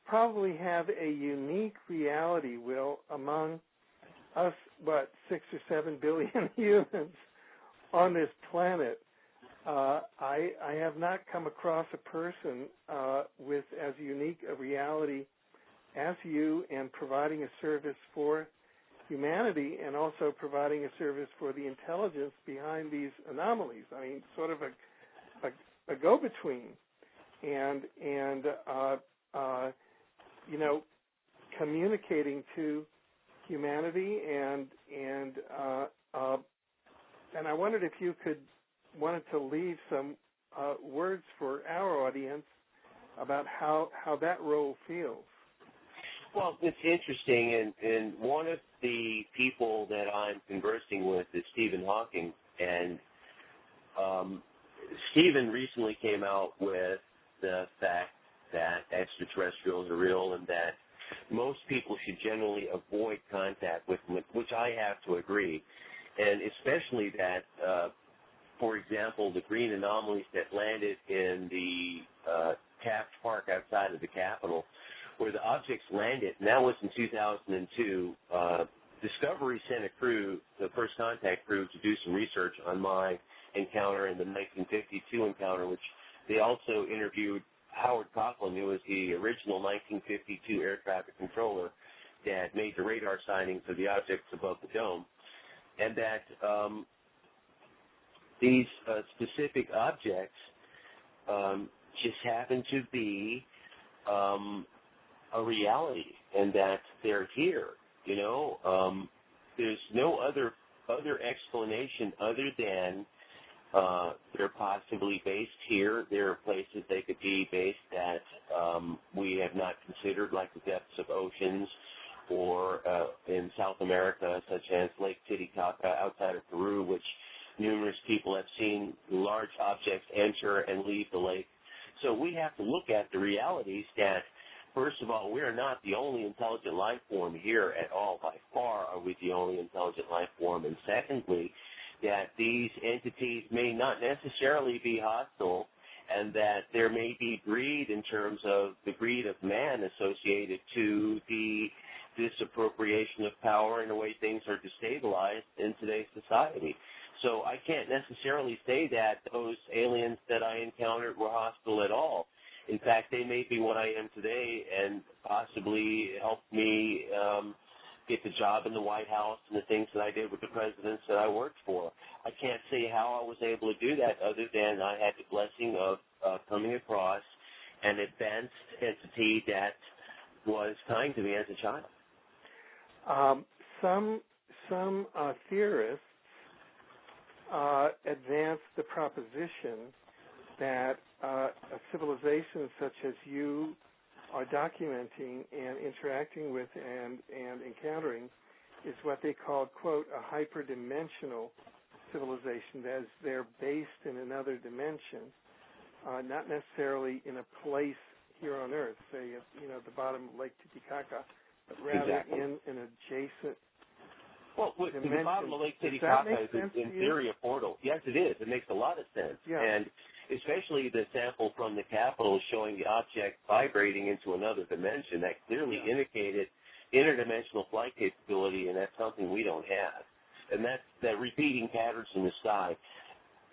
probably have a unique reality, Will, among us, 6 or 7 billion humans on this planet. I have not come across a person with as unique a reality as you, and providing a service for humanity and also providing a service for the intelligence behind these anomalies. I mean, sort of a go-between, and you know, communicating to humanity, and I wondered if you wanted to leave some words for our audience about how that role feels. Well, it's interesting, and one of the people that I'm conversing with is Stephen Hawking, and Stephen recently came out with the fact that extraterrestrials are real and that most people should generally avoid contact with them, which I have to agree, and especially that, for example, the green anomalies that landed in the Taft Park outside of the Capitol, where the objects landed, and that was in 2002, Discovery sent a crew, the first contact crew, to do some research on my encounter in the 1952 encounter, which they also interviewed Howard Coughlin, who was the original 1952 air traffic controller that made the radar signings of the objects above the dome, and that these specific objects just happen to be a reality, and that they're here. You know, there's no other explanation other than they're possibly based here. There are places they could be based that we have not considered, like the depths of oceans, or in South America, such as Lake Titicaca outside of Peru, which numerous people have seen large objects enter and leave the lake. So we have to look at the realities that, first of all, we are not the only intelligent life form here at all. By far are we the only intelligent life form. And secondly, that these entities may not necessarily be hostile, and that there may be greed in terms of the greed of man associated to the disappropriation of power and the way things are destabilized in today's society. So I can't necessarily say that those aliens that I encountered were hostile at all. In fact, they may be what I am today and possibly helped me get the job in the White House and the things that I did with the presidents that I worked for. I can't say how I was able to do that other than I had the blessing of coming across an advanced entity that was kind to me as a child. Some theorists advance the proposition that a civilization such as you are documenting and interacting with and encountering is what they call, quote, a hyperdimensional civilization, that is, they're based in another dimension, not necessarily in a place here on Earth, say at the bottom of Lake Titicaca, but rather Exactly. in an adjacent. Well, the bottom of Lake Titicaca is in theory a portal. Yes, it is. It makes a lot of sense. Yeah. And especially the sample from the Capitol showing the object vibrating into another dimension, that clearly indicated interdimensional flight capability, and that's something we don't have. And that's that repeating patterns in the sky.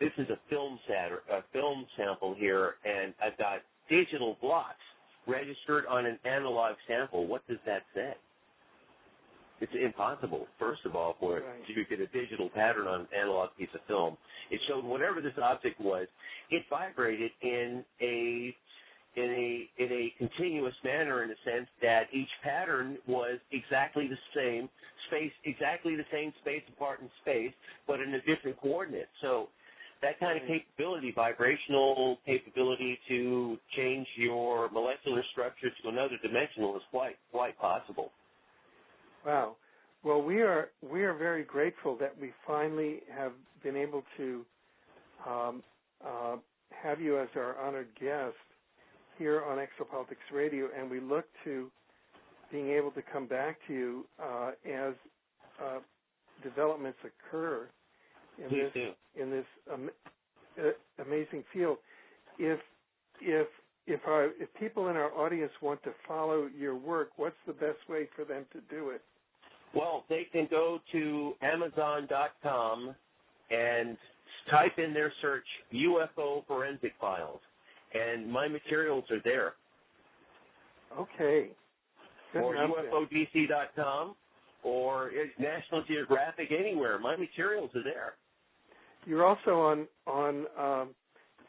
This is a film sample here, and I've got digital blocks registered on an analog sample. What does that say? It's impossible, first of all, for it to get a digital pattern on an analog piece of film. It showed whatever this object was, it vibrated in a continuous manner, in the sense that each pattern was exactly the same space apart in space, but in a different coordinate. So that kind of capability, vibrational capability to change your molecular structure to another dimensional, is quite possible. Wow. Well, we are very grateful that we finally have been able to have you as our honored guest here on Exopolitics Radio, and we look to being able to come back to you as developments occur in this amazing field. If people in our audience want to follow your work, what's the best way for them to do it? Well, they can go to Amazon.com and type in their search UFO forensic files, and my materials are there. Okay. Or UFODC.com or National Geographic, anywhere. My materials are there. You're also on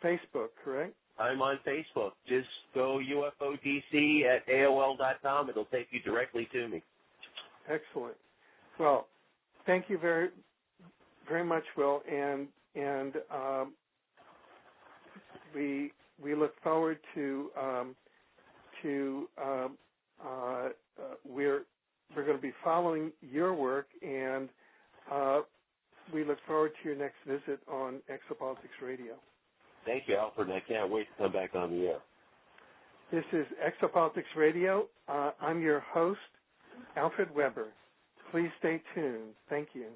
Facebook, correct? I'm on Facebook. Just go UFODC at AOL.com. It'll take you directly to me. Excellent. Well, thank you very, very much, Will, and we look forward to we're going to be following your work, and we look forward to your next visit on Exopolitics Radio. Thank you, Alfred, and I can't wait to come back on the air. This is Exopolitics Radio. I'm your host, Alfred Weber. Please stay tuned. Thank you.